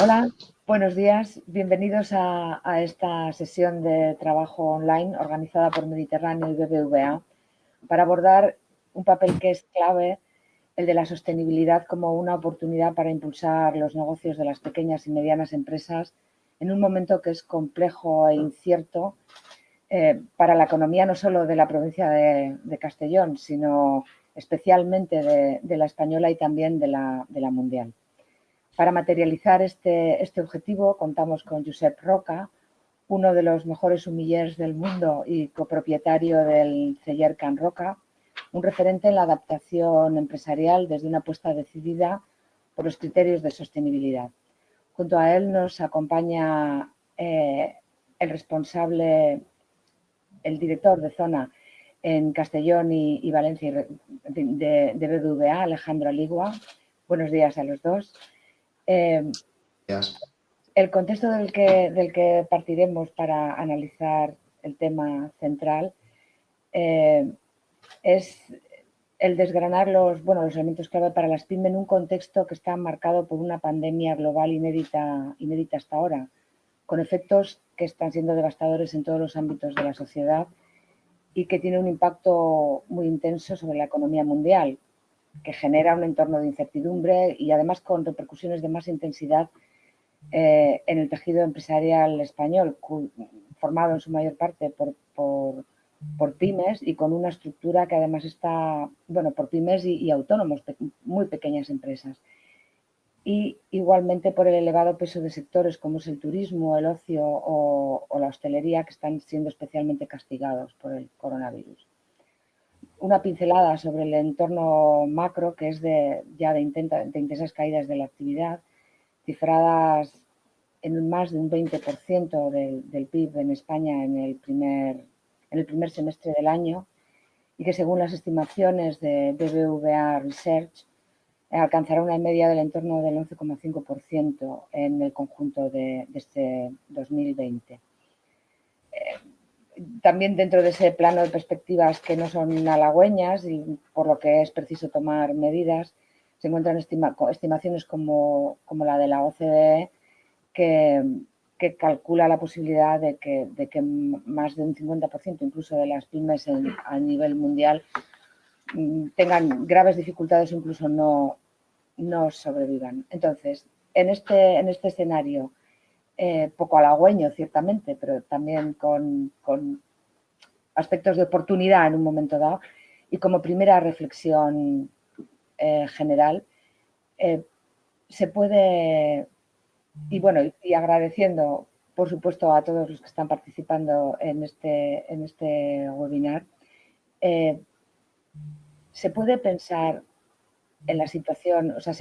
Hola, buenos días. Bienvenidos a esta sesión de trabajo online organizada por Mediterráneo y BBVA para abordar un papel que es clave, el de la sostenibilidad como una oportunidad para impulsar los negocios de las pequeñas y medianas empresas en un momento que es complejo e incierto para la economía no solo de la provincia de Castellón, sino especialmente de la española y también de la mundial. Para materializar este objetivo contamos con Josep Roca, uno de los mejores sumillers del mundo y copropietario del celler Can Roca, un referente en la adaptación empresarial desde una apuesta decidida por los criterios de sostenibilidad. Junto a él nos acompaña el responsable, el director de zona en Castellón y Valencia de BBVA, Alejandro Aligua. Buenos días a los dos. Eh, Gracias. el contexto del que partiremos para analizar el tema central es el desgranar los elementos clave para las pymes en un contexto que está marcado por una pandemia global inédita hasta ahora, con efectos que están siendo devastadores en todos los ámbitos de la sociedad y que tiene un impacto muy intenso sobre la economía mundial, que genera un entorno de incertidumbre y además con repercusiones de más intensidad en el tejido empresarial español, formado en su mayor parte por pymes y con una estructura que además está, por pymes y autónomos, muy pequeñas empresas. Y igualmente por el elevado peso de sectores como es el turismo, el ocio o la hostelería, que están siendo especialmente castigados por el coronavirus. Una pincelada sobre el entorno macro, que es de intensas caídas de la actividad, cifradas en más de un 20% del PIB en España en el primer semestre del año, y que según las estimaciones de BBVA Research alcanzará una media del entorno del 11,5% en el conjunto de este 2020. También dentro de ese plano de perspectivas que no son halagüeñas y por lo que es preciso tomar medidas, se encuentran estimaciones como la de la OCDE, que calcula la posibilidad de que más de un 50% incluso de las pymes a nivel mundial tengan graves dificultades o incluso no sobrevivan. Entonces, en este escenario poco halagüeño, ciertamente, pero también con aspectos de oportunidad en un momento dado, y como primera reflexión general, se puede, y agradeciendo, por supuesto, a todos los que están participando en este webinar, se puede pensar en la situación, o sea,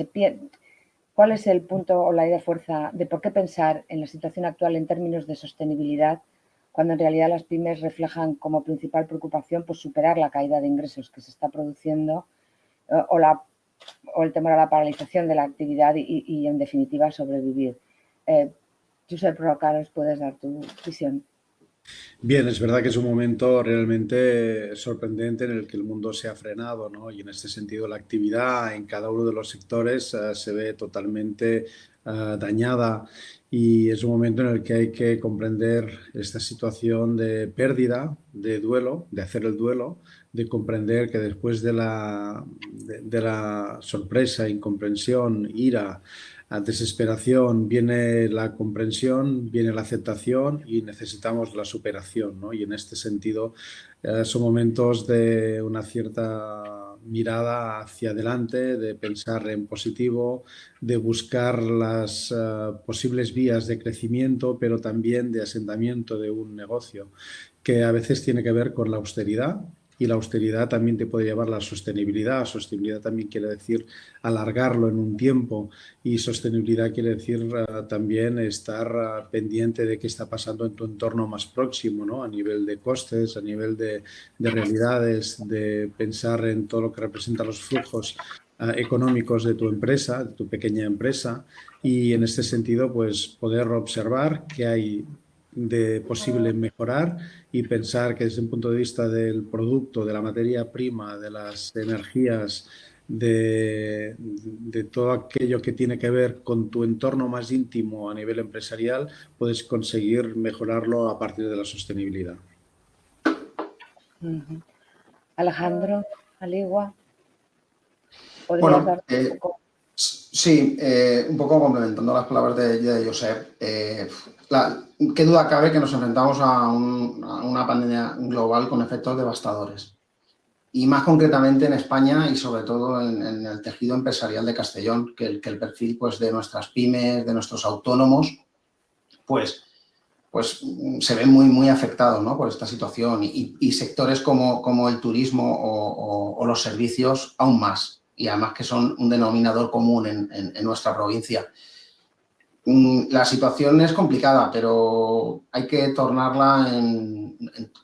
¿cuál es el punto o la idea de fuerza de por qué pensar en la situación actual en términos de sostenibilidad, cuando en realidad las pymes reflejan como principal preocupación pues, superar la caída de ingresos que se está produciendo o el temor a la paralización de la actividad y en definitiva, sobrevivir? Josep Roca, ¿nos puedes dar tu visión? Bien, es verdad que es un momento realmente sorprendente en el que el mundo se ha frenado, ¿no? Y en este sentido la actividad en cada uno de los sectores se ve totalmente dañada y es un momento en el que hay que comprender esta situación de pérdida, de duelo, de hacer el duelo, de comprender que después de la sorpresa, incomprensión, ira, a desesperación viene la comprensión, viene la aceptación y necesitamos la superación, ¿no? Y en este sentido son momentos de una cierta mirada hacia adelante, de pensar en positivo, de buscar las posibles vías de crecimiento, pero también de asentamiento de un negocio que a veces tiene que ver con la austeridad. Y la austeridad también te puede llevar a la sostenibilidad. Sostenibilidad también quiere decir alargarlo en un tiempo y sostenibilidad quiere decir también estar pendiente de qué está pasando en tu entorno más próximo, ¿no? A nivel de costes, a nivel de realidades, de pensar en todo lo que representa los flujos económicos de tu empresa, de tu pequeña empresa, y en este sentido, pues poder observar qué hay de posible mejorar y pensar que desde un punto de vista del producto, de la materia prima, de las energías, de todo aquello que tiene que ver con tu entorno más íntimo a nivel empresarial, puedes conseguir mejorarlo a partir de la sostenibilidad. Alejandro, Aligua, ¿podrías Bueno, dar un poco? sí, un poco complementando las palabras de Josep, qué duda cabe que nos enfrentamos a una pandemia global con efectos devastadores. Y más concretamente en España y sobre todo en el tejido empresarial de Castellón, que el perfil pues, de nuestras pymes, de nuestros autónomos, pues se ve muy afectado, ¿no? Por esta situación y sectores como el turismo o los servicios aún más, y además que son un denominador común en nuestra provincia. La situación es complicada, pero hay que tornarla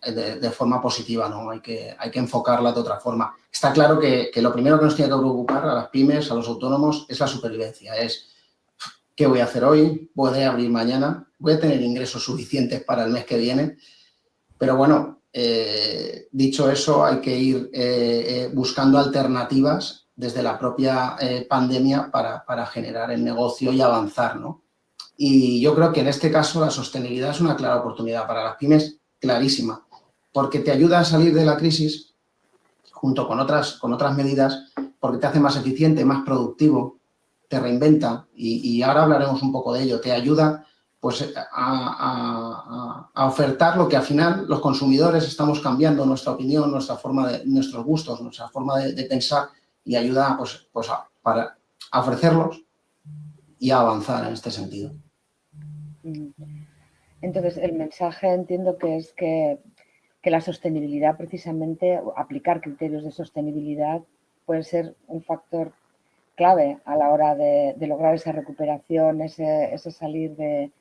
de forma positiva, ¿no? Hay que enfocarla de otra forma. Está claro que lo primero que nos tiene que preocupar a las pymes, a los autónomos, es la supervivencia. Es ¿qué voy a hacer hoy? ¿Podré abrir mañana? ¿Voy a tener ingresos suficientes para el mes que viene? Pero bueno, dicho eso, hay que ir buscando alternativas desde la propia pandemia para generar el negocio y avanzar, ¿no? Y yo creo que en este caso la sostenibilidad es una clara oportunidad para las pymes, clarísima, porque te ayuda a salir de la crisis junto con otras medidas, porque te hace más eficiente, más productivo, te reinventa y ahora hablaremos un poco de ello, te ayuda pues a ofertar lo que al final los consumidores estamos cambiando nuestra opinión, nuestros gustos, nuestra forma de pensar y ayuda pues a ofrecerlos y a avanzar en este sentido. Entonces, el mensaje entiendo que es que la sostenibilidad, precisamente, aplicar criterios de sostenibilidad puede ser un factor clave a la hora de lograr esa recuperación, ese salir de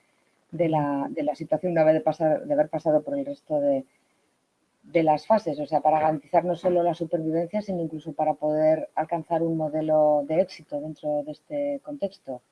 la situación de haber pasado por el resto de las fases, o sea, para garantizar no solo la supervivencia, sino incluso para poder alcanzar un modelo de éxito dentro de este contexto.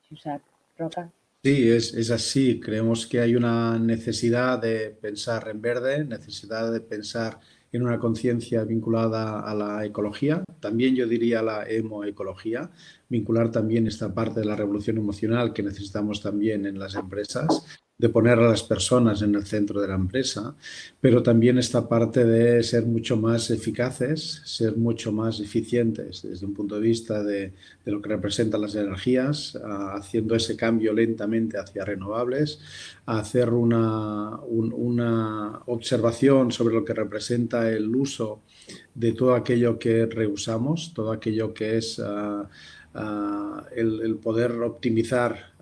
Josep Roca. Sí, es así. Creemos que hay una necesidad de pensar en verde, necesidad de pensar en una conciencia vinculada a la ecología, también yo diría la emoecología, vincular también esta parte de la revolución emocional que necesitamos también en las empresas, de poner a las personas en el centro de la empresa, pero también esta parte de ser mucho más eficaces, ser mucho más eficientes desde un punto de vista de lo que representan las energías, haciendo ese cambio lentamente hacia renovables, a hacer una observación sobre lo que representa el uso de todo aquello que reusamos, todo aquello que es el poder optimizar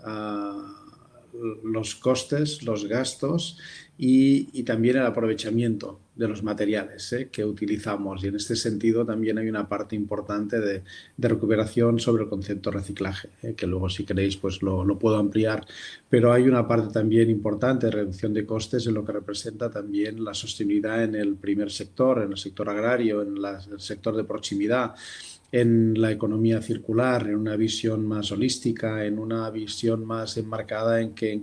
los costes, los gastos y también el aprovechamiento de los materiales que utilizamos. Y en este sentido también hay una parte importante de recuperación sobre el concepto reciclaje, que luego si queréis pues lo puedo ampliar, pero hay una parte también importante de reducción de costes en lo que representa también la sostenibilidad en el primer sector, en el sector agrario, en el sector de proximidad, en la economía circular, en una visión más holística, en una visión más enmarcada en que en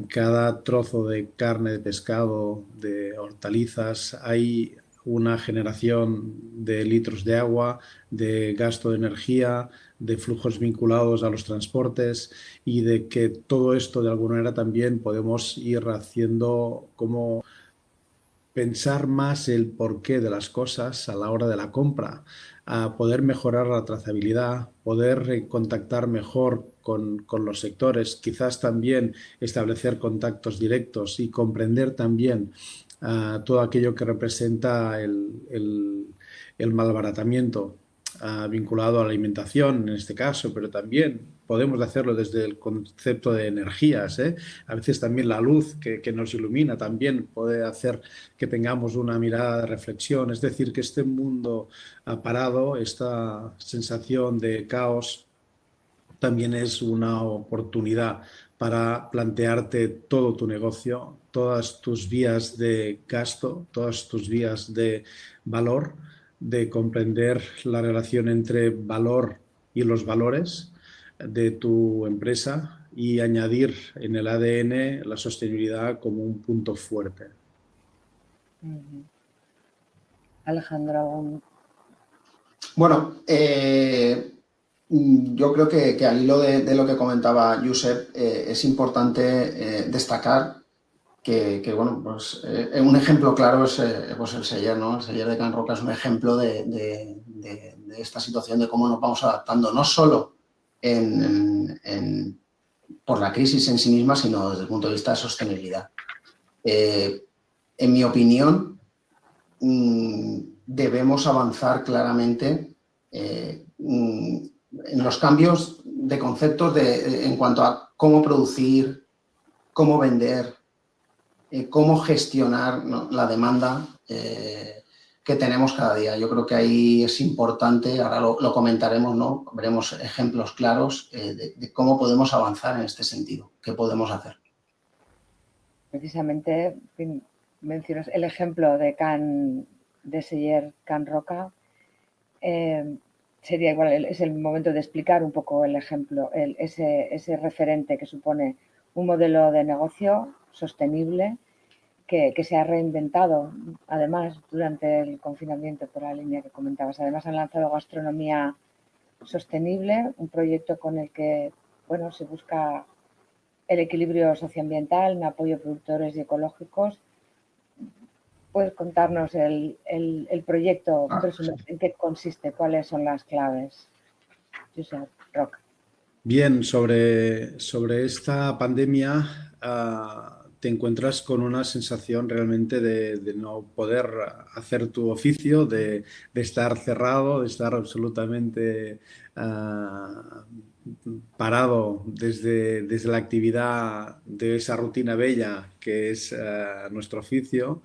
cada trozo de carne, de pescado, de hortalizas, hay una generación de litros de agua, de gasto de energía, de flujos vinculados a los transportes y de que todo esto de alguna manera también podemos ir haciendo como pensar más el porqué de las cosas a la hora de la compra, a poder mejorar la trazabilidad, poder contactar mejor con los sectores, quizás también establecer contactos directos y comprender también todo aquello que representa el malbaratamiento vinculado a la alimentación en este caso, pero también podemos hacerlo desde el concepto de energías. A veces también la luz que nos ilumina también puede hacer que tengamos una mirada de reflexión. Es decir, que este mundo parado, esta sensación de caos, también es una oportunidad para plantearte todo tu negocio, todas tus vías de gasto, todas tus vías de valor, de comprender la relación entre valor y los valores de tu empresa y añadir en el ADN la sostenibilidad como un punto fuerte. Alejandro, Bueno, yo creo que al hilo de lo que comentaba Josep, es importante destacar que, bueno, pues un ejemplo claro es pues el Seller, ¿no? El Seller de Can Roca es un ejemplo de esta situación, de cómo nos vamos adaptando, no solo por la crisis en sí misma, sino desde el punto de vista de sostenibilidad. En mi opinión, debemos avanzar claramente en los cambios de conceptos en cuanto a cómo producir, cómo vender, cómo gestionar, ¿no?, la demanda que tenemos cada día. Yo creo que ahí es importante, ahora lo comentaremos, ¿no? Veremos ejemplos claros de cómo podemos avanzar en este sentido, qué podemos hacer. Precisamente mencionas el ejemplo de Seller Can Roca. Sería igual, es el momento de explicar un poco el ejemplo, ese referente que supone un modelo de negocio sostenible que se ha reinventado, además, durante el confinamiento, por la línea que comentabas. Además, han lanzado Gastronomía Sostenible, un proyecto con el que, bueno, se busca el equilibrio socioambiental, en apoyo a productores y ecológicos. ¿Puedes contarnos el proyecto, en qué consiste, cuáles son las claves? Josep Roca. Bien, sobre esta pandemia te encuentras con una sensación realmente de no poder hacer tu oficio, de estar cerrado, de estar absolutamente parado desde la actividad de esa rutina bella que es nuestro oficio.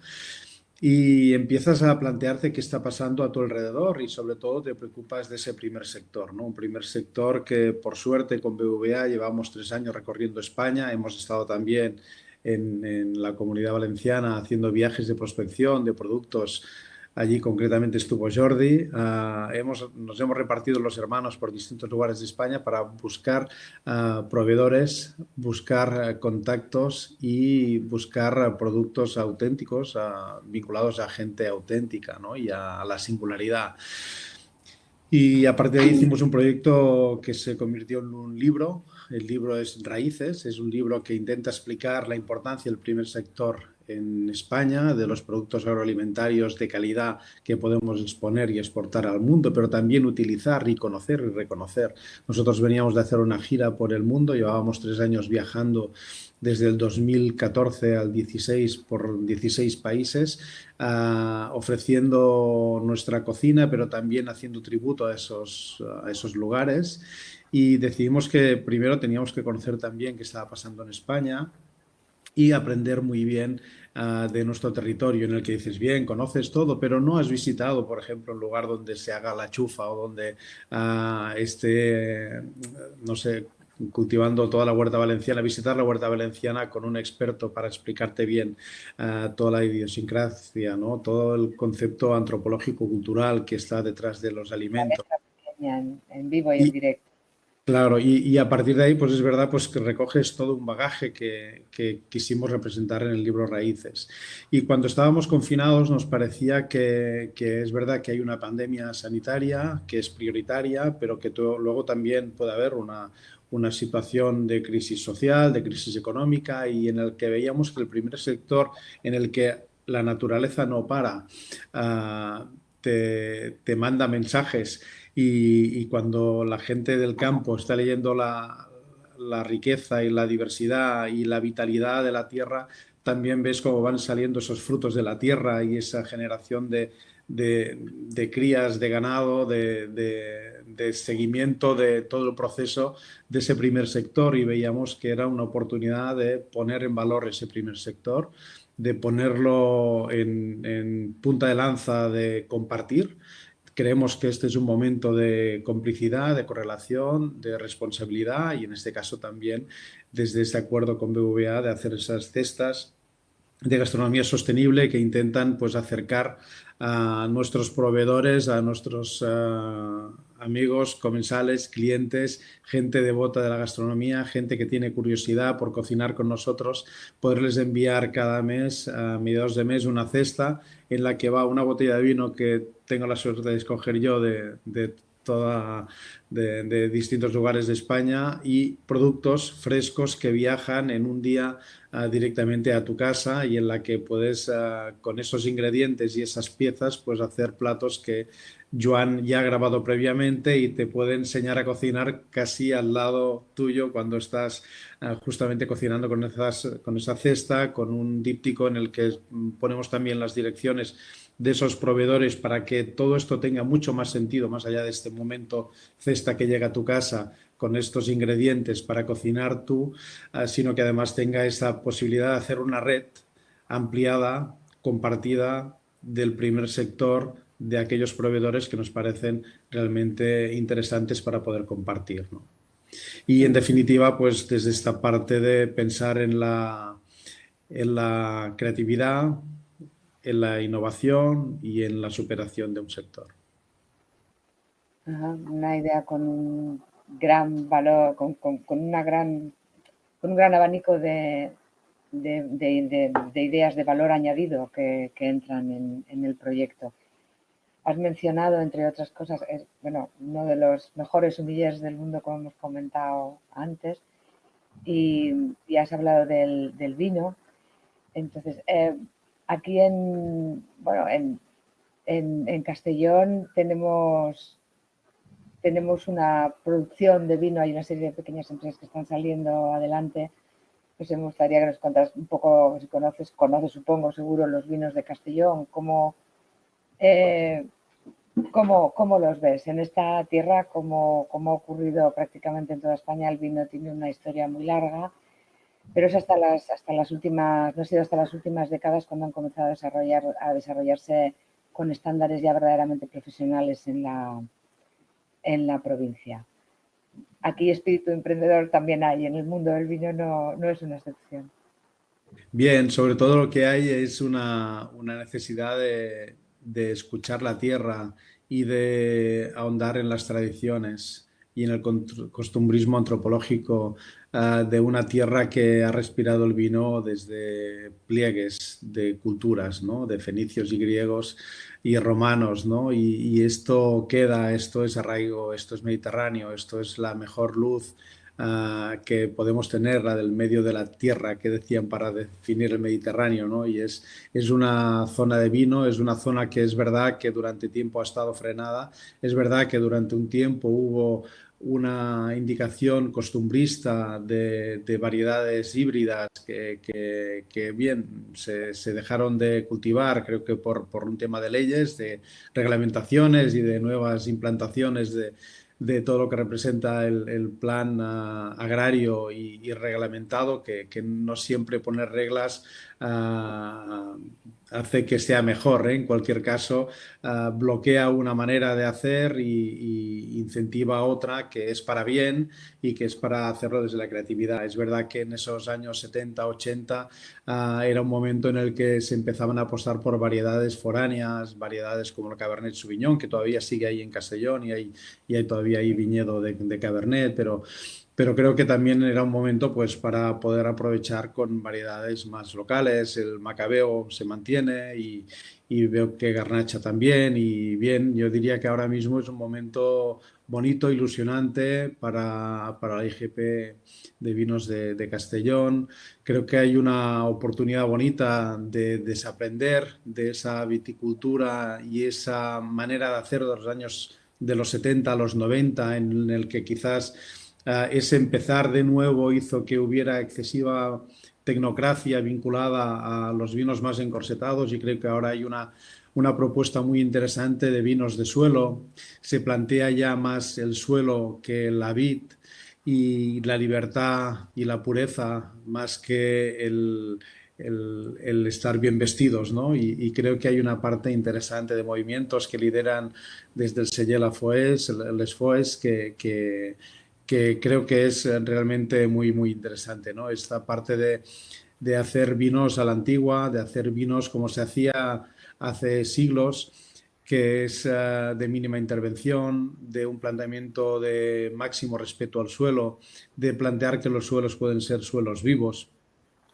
Y empiezas a plantearte qué está pasando a tu alrededor y sobre todo te preocupas de ese primer sector, ¿no? Un primer sector que por suerte con BBVA llevamos 3 años recorriendo España, hemos estado también en la Comunidad Valenciana haciendo viajes de prospección de productos. Allí concretamente estuvo Jordi. Nos hemos repartido los hermanos por distintos lugares de España para buscar proveedores, buscar contactos y buscar productos auténticos vinculados a gente auténtica, ¿no?, y a la singularidad. Y aparte de ahí hicimos un proyecto que se convirtió en un libro. El libro es Raíces, es un libro que intenta explicar la importancia del primer sector en España, de los productos agroalimentarios de calidad que podemos exponer y exportar al mundo, pero también utilizar y conocer y reconocer. Nosotros veníamos de hacer una gira por el mundo, llevábamos 3 años viajando desde el 2014 al 16 por 16 países, ofreciendo nuestra cocina, pero también haciendo tributo a esos lugares. Y decidimos que primero teníamos que conocer también qué estaba pasando en España y aprender muy bien de nuestro territorio, en el que dices, bien, conoces todo, pero no has visitado, por ejemplo, un lugar donde se haga la chufa o donde esté, no sé, cultivando toda la huerta valenciana, visitar la huerta valenciana con un experto para explicarte bien toda la idiosincrasia, ¿no?, todo el concepto antropológico-cultural que está detrás de los alimentos. En vivo y en directo. Claro, y a partir de ahí, pues es verdad, pues que recoges todo un bagaje que quisimos representar en el libro Raíces. Y cuando estábamos confinados nos parecía que es verdad que hay una pandemia sanitaria que es prioritaria, pero que luego también puede haber una situación de crisis social, de crisis económica, y en el que veíamos que el primer sector en el que la naturaleza no para, te manda mensajes. Y cuando la gente del campo está leyendo la riqueza y la diversidad y la vitalidad de la tierra, también ves cómo van saliendo esos frutos de la tierra y esa generación de crías de ganado, de seguimiento de todo el proceso de ese primer sector, y veíamos que era una oportunidad de poner en valor ese primer sector, de ponerlo en punta de lanza, de compartir. Creemos que este es un momento de complicidad, de correlación, de responsabilidad, y en este caso también desde ese acuerdo con BBVA de hacer esas cestas de gastronomía sostenible que intentan, pues, acercar a nuestros proveedores, a nuestros amigos, comensales, clientes, gente devota de la gastronomía, gente que tiene curiosidad por cocinar con nosotros, poderles enviar cada mes, a mediados de mes, una cesta en la que va una botella de vino que tengo la suerte de escoger yo de distintos lugares de España, y productos frescos que viajan en un día directamente a tu casa, y en la que puedes con esos ingredientes y esas piezas pues hacer platos que Joan ya ha grabado previamente y te puede enseñar a cocinar casi al lado tuyo cuando estás justamente cocinando con esa cesta, con un díptico en el que ponemos también las direcciones de esos proveedores para que todo esto tenga mucho más sentido, más allá de este momento cesta que llega a tu casa con estos ingredientes para cocinar tú, sino que además tenga esa posibilidad de hacer una red ampliada, compartida, del primer sector, de aquellos proveedores que nos parecen realmente interesantes para poder compartir, ¿no? Y en definitiva, pues desde esta parte de pensar en la creatividad, en la innovación y en la superación de un sector. Una idea con un gran valor, con un gran abanico de ideas de valor añadido que entran en el proyecto. Has mencionado, entre otras cosas, uno de los mejores sumillers del mundo, como hemos comentado antes, y has hablado del vino. Entonces, aquí en Castellón tenemos una producción de vino, hay una serie de pequeñas empresas que están saliendo adelante. Pues me gustaría que nos contaras un poco, si conoces supongo, seguro, los vinos de Castellón, cómo los ves en esta tierra. Como ha ocurrido prácticamente en toda España, el vino tiene una historia muy larga, pero es hasta las últimas, no ha sido hasta las últimas décadas cuando han comenzado a desarrollarse con estándares ya verdaderamente profesionales en la provincia. Aquí espíritu emprendedor también hay, en el mundo del vino no es una excepción. Bien, sobre todo lo que hay es una necesidad de escuchar la tierra y de ahondar en las tradiciones y en el costumbrismo antropológico de una tierra que ha respirado el vino desde pliegues de culturas, ¿no? De fenicios y griegos y romanos, ¿no? Y esto queda, esto es arraigo, esto es mediterráneo, esto es la mejor luz que podemos tener, la del medio de la tierra, que decían para definir el Mediterráneo, ¿no? Y es una zona de vino, es una zona que es verdad que durante tiempo ha estado frenada, es verdad que durante un tiempo hubo una indicación costumbrista de variedades híbridas que bien, se dejaron de cultivar, creo que por un tema de leyes, de reglamentaciones y de nuevas implantaciones de todo lo que representa el plan agrario y reglamentado, que no siempre poner reglas hace que sea mejor, ¿eh? En cualquier caso, bloquea una manera de hacer y incentiva otra que es para bien y que es para hacerlo desde la creatividad. Es verdad que en esos años 70, 80 era un momento en el que se empezaban a apostar por variedades foráneas, variedades como el Cabernet Sauvignon, que todavía sigue ahí en Castellón y hay todavía ahí viñedo de Cabernet, pero creo que también era un momento pues para poder aprovechar con variedades más locales. El Macabeo se mantiene y veo que Garnacha también, y bien, yo diría que ahora mismo es un momento bonito, ilusionante para la IGP de vinos de Castellón. Creo que hay una oportunidad bonita de desaprender de esa viticultura y esa manera de hacer de los años de los 70 a los 90, en el que quizás ese empezar de nuevo hizo que hubiera excesiva tecnocracia vinculada a los vinos más encorsetados, y creo que ahora hay una propuesta muy interesante de vinos de suelo. Se plantea ya más el suelo que la vid y la libertad y la pureza más que el estar bien vestidos, ¿no? Y creo que hay una parte interesante de movimientos que lideran desde el Celler Lafoix, les Foix, que creo que es realmente muy, muy interesante, ¿no? Esta parte de hacer vinos a la antigua, de hacer vinos como se hacía hace siglos, que es de mínima intervención, de un planteamiento de máximo respeto al suelo, de plantear que los suelos pueden ser suelos vivos,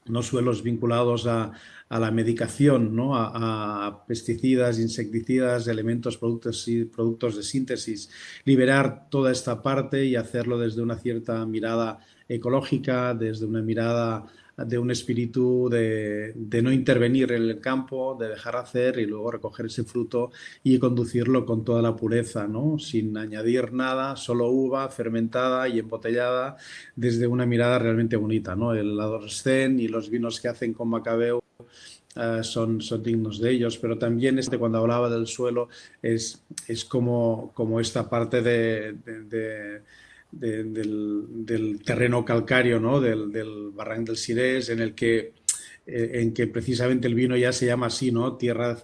no suelos vinculados a la medicación, ¿no? A pesticidas, insecticidas, elementos, productos de síntesis. Liberar toda esta parte y hacerlo desde una cierta mirada ecológica, desde una mirada de un espíritu de no intervenir en el campo, de dejar hacer y luego recoger ese fruto y conducirlo con toda la pureza, ¿no? Sin añadir nada, solo uva fermentada y embotellada desde una mirada realmente bonita, ¿no? El Adorcén y los vinos que hacen con Macabeo son dignos de ellos, pero también cuando hablaba del suelo es como esta parte del terreno calcáreo, ¿no? del Barranc del Sirés, en que precisamente el vino ya se llama así, ¿no? Tierra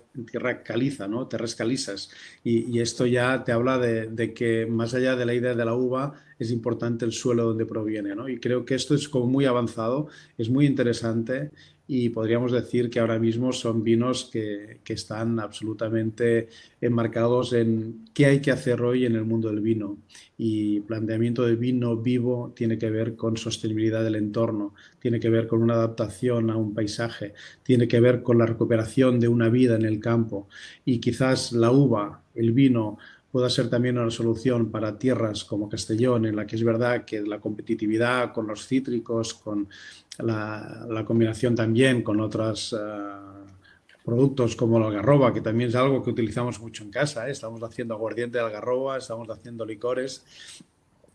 caliza, ¿no? Tierras calizas. Y esto ya te habla de que más allá de la idea de la uva, es importante el suelo donde proviene, ¿no? Y creo que esto es como muy avanzado, es muy interesante y podríamos decir que ahora mismo son vinos que están absolutamente enmarcados en qué hay que hacer hoy en el mundo del vino. Y planteamiento de vino vivo tiene que ver con sostenibilidad del entorno, tiene que ver con una adaptación a un paisaje, tiene que ver con la recuperación de una vida en el campo. Y quizás la uva, el vino, pueda ser también una solución para tierras como Castellón, en la que es verdad que la competitividad con los cítricos, con la combinación también con otros productos como la algarroba, que también es algo que utilizamos mucho en casa, ¿eh? Estamos haciendo aguardiente de algarroba, estamos haciendo licores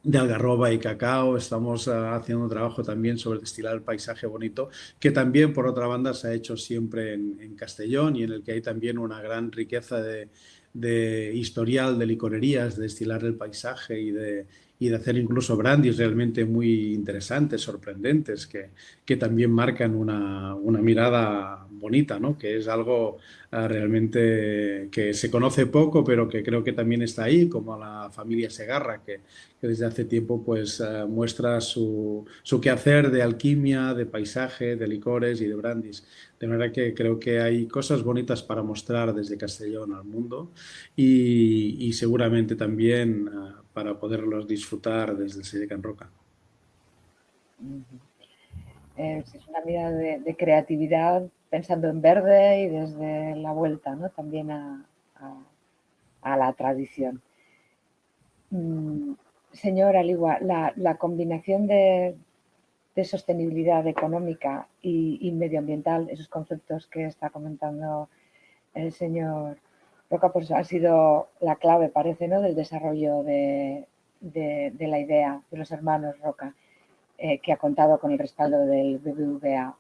de algarroba y cacao, estamos haciendo un trabajo también sobre destilar el paisaje bonito, que también por otra banda se ha hecho siempre en Castellón y en el que hay también una gran riqueza de historial de licorerías, de destilar el paisaje y de hacer incluso brandies realmente muy interesantes, sorprendentes, que también marcan una mirada bonita, ¿no? Que es algo realmente que se conoce poco, pero que creo que también está ahí, como la familia Segarra, que desde hace tiempo pues muestra su quehacer de alquimia, de paisaje, de licores y de brandies. De manera que creo que hay cosas bonitas para mostrar desde Castellón al mundo y seguramente también para poderlos disfrutar desde el Sello Can Roca. Es una mirada de creatividad pensando en verde y desde la vuelta, ¿no? También a la tradición. Señor Aligua, la combinación de sostenibilidad económica y medioambiental, esos conceptos que está comentando el señor Roca, pues ha sido la clave, parece, ¿no? Del desarrollo de la idea de los hermanos Roca, que ha contado con el respaldo del BBVA.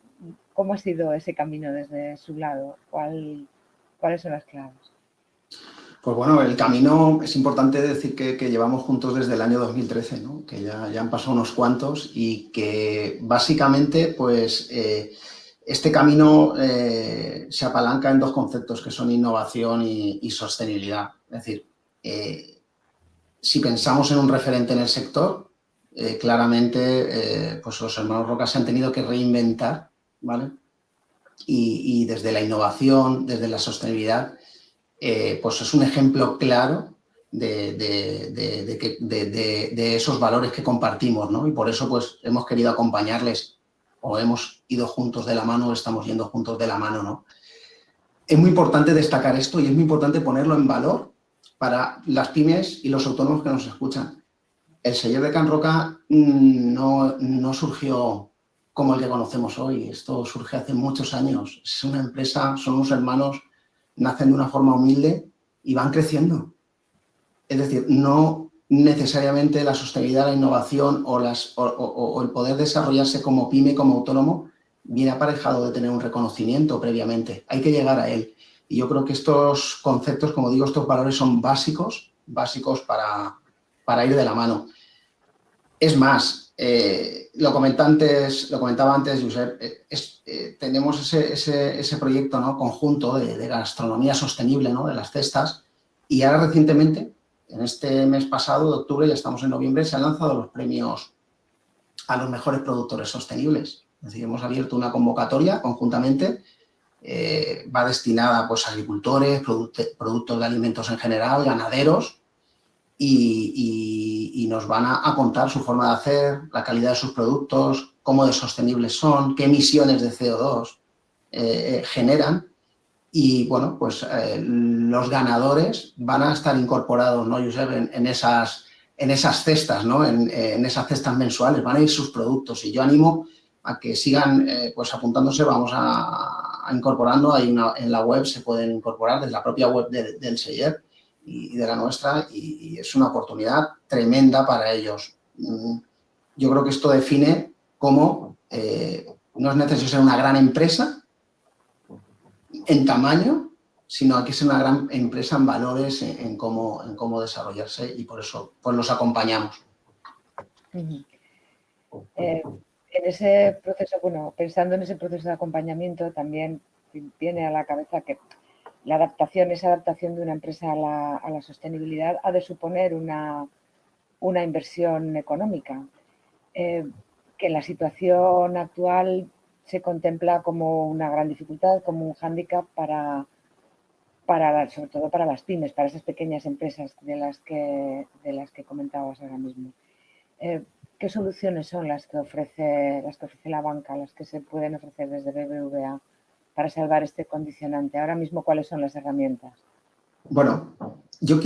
¿Cómo ha sido ese camino desde su lado? ¿Cuáles son las claves? Pues bueno, el camino es importante decir que llevamos juntos desde el año 2013, ¿no? Que ya han pasado unos cuantos y que básicamente pues este camino se apalanca en dos conceptos que son innovación y sostenibilidad. Es decir, si pensamos en un referente en el sector, claramente pues los hermanos Roca se han tenido que reinventar, ¿vale? Y desde la innovación, desde la sostenibilidad, pues es un ejemplo claro de esos valores que compartimos, ¿no? Y por eso pues hemos querido acompañarles o hemos ido juntos de la mano o estamos yendo juntos de la mano, ¿no? Es muy importante destacar esto y es muy importante ponerlo en valor para las pymes y los autónomos que nos escuchan. El Celler de Can Roca no surgió como el que conocemos hoy. Esto surge hace muchos años. Es una empresa, son unos hermanos, nacen de una forma humilde y van creciendo. Es decir, no necesariamente la sostenibilidad, la innovación o el poder desarrollarse como pyme, como autónomo, viene aparejado de tener un reconocimiento previamente. Hay que llegar a él. Y yo creo que estos conceptos, como digo, estos valores son básicos para ir de la mano. Es más, lo comentaba antes, Josep, tenemos ese proyecto, ¿no? Conjunto de gastronomía sostenible, ¿no? De las cestas, y ahora recientemente, en este mes pasado, de octubre, ya estamos en noviembre, se han lanzado los premios a los mejores productores sostenibles. Es decir, hemos abierto una convocatoria conjuntamente, va destinada pues, a agricultores, productos de alimentos en general, ganaderos, y y nos van a contar su forma de hacer, la calidad de sus productos, cómo de sostenibles son, qué emisiones de CO2 generan. Y, bueno, pues los ganadores van a estar incorporados, ¿no, Josep? En esas cestas, ¿no? En esas cestas mensuales van a ir sus productos. Y yo animo a que sigan pues apuntándose, vamos a incorporando. En la web se pueden incorporar, desde la propia web del SEIER y de la nuestra, y es una oportunidad tremenda para ellos. Yo creo que esto define cómo no es necesario ser una gran empresa en tamaño, sino hay que ser una gran empresa en valores, en cómo desarrollarse, y por eso pues los acompañamos. En ese proceso, bueno, pensando en ese proceso de acompañamiento, también viene a la cabeza que esa adaptación de una empresa a la sostenibilidad ha de suponer una inversión económica, que en la situación actual se contempla como una gran dificultad, como un hándicap sobre todo para las pymes, para esas pequeñas empresas de las que comentabas ahora mismo. ¿Qué soluciones son las que ofrece la banca, las que se pueden ofrecer desde BBVA para salvar este condicionante? Ahora mismo, ¿cuáles son las herramientas? Bueno, yo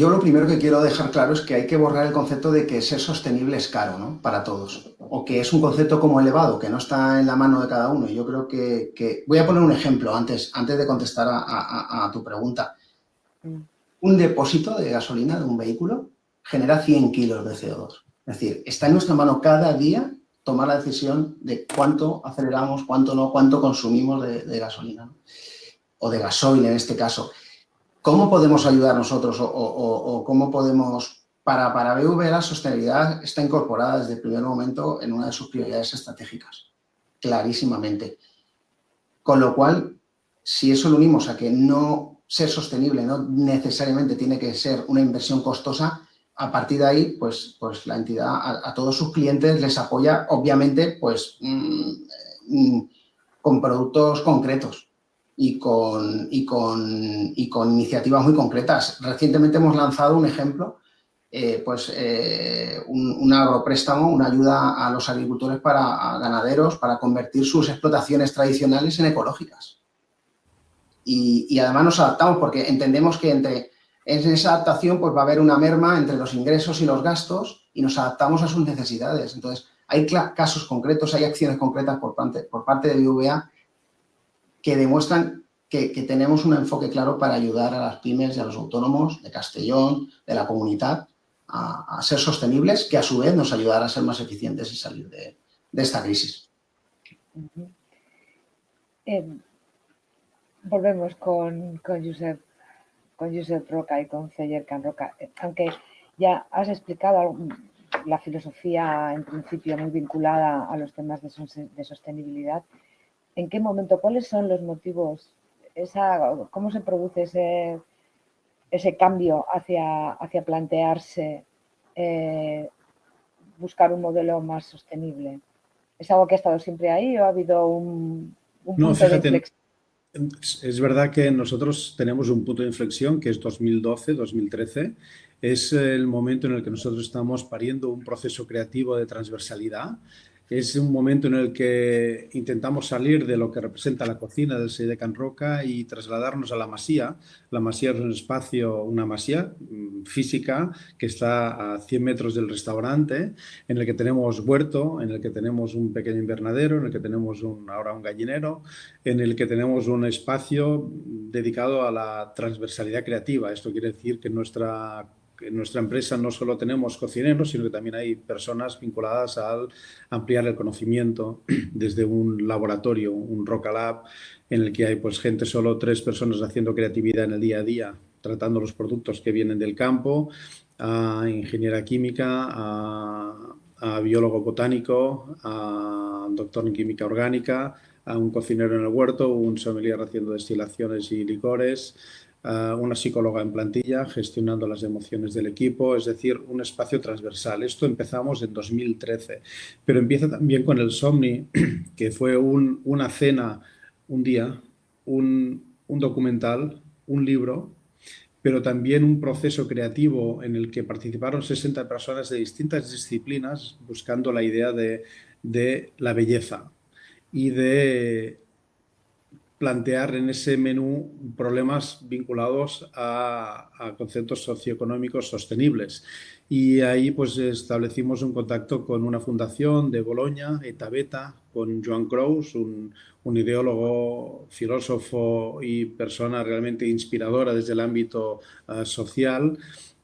lo primero que quiero dejar claro es que hay que borrar el concepto de que ser sostenible es caro, ¿no? Para todos. O que es un concepto como elevado, que no está en la mano de cada uno. Yo creo que voy a poner un ejemplo antes de contestar a tu pregunta. Un depósito de gasolina de un vehículo genera 100 kilos de CO2. Es decir, está en nuestra mano cada día tomar la decisión de cuánto aceleramos, cuánto no, cuánto consumimos de gasolina, ¿no? O de gasoil en este caso. ¿Cómo podemos ayudar nosotros o cómo podemos... Para BBVA la sostenibilidad está incorporada desde el primer momento en una de sus prioridades estratégicas, clarísimamente. Con lo cual, si eso lo unimos a que no ser sostenible no necesariamente tiene que ser una inversión costosa, a partir de ahí, pues la entidad a todos sus clientes les apoya, obviamente, pues con productos concretos. Y con iniciativas muy concretas. Recientemente hemos lanzado un ejemplo, un agropréstamo, una ayuda a los agricultores a ganaderos para convertir sus explotaciones tradicionales en ecológicas. Y además nos adaptamos porque entendemos que en esa adaptación pues va a haber una merma entre los ingresos y los gastos, y nos adaptamos a sus necesidades. Entonces, hay casos concretos, hay acciones concretas por parte de BBVA que demuestran que tenemos un enfoque claro para ayudar a las pymes y a los autónomos de Castellón, de la comunidad, a ser sostenibles, que a su vez nos ayudará a ser más eficientes y salir de esta crisis. Volvemos con Josep Roca y con Celler Can Roca. Aunque ya has explicado la filosofía, en principio, muy vinculada a los temas de sostenibilidad, ¿en qué momento, cuáles son los motivos, cómo se produce ese cambio hacia plantearse buscar un modelo más sostenible? ¿Es algo que ha estado siempre ahí o ha habido un punto de inflexión? Es verdad que nosotros tenemos un punto de inflexión que es 2012-2013. Es el momento en el que nosotros estamos pariendo un proceso creativo de transversalidad. Es un momento en el que intentamos salir de lo que representa la cocina del SEIER Can Roca y trasladarnos a la masía. La masía es un espacio, una masía física que está a 100 metros del restaurante, en el que tenemos huerto, en el que tenemos un pequeño invernadero, en el que tenemos ahora un gallinero, en el que tenemos un espacio dedicado a la transversalidad creativa. Esto quiere decir que en nuestra empresa no solo tenemos cocineros, sino que también hay personas vinculadas al ampliar el conocimiento desde un laboratorio, un Roca Lab, en el que hay pues gente, solo 3 personas haciendo creatividad en el día a día, tratando los productos que vienen del campo, a ingeniera química, a biólogo botánico, a doctor en química orgánica, a un cocinero en el huerto, un sommelier haciendo destilaciones y licores, una psicóloga en plantilla gestionando las emociones del equipo, es decir, un espacio transversal. Esto empezamos en 2013, pero empieza también con el Somni, que fue una cena, un día, un documental, un libro, pero también un proceso creativo en el que participaron 60 personas de distintas disciplinas buscando la idea de la belleza y de plantear en ese menú problemas vinculados a conceptos socioeconómicos sostenibles. Y ahí pues establecimos un contacto con una fundación de Bolonia, Etabeta, con Joan Cros, un ideólogo, filósofo y persona realmente inspiradora desde el ámbito social,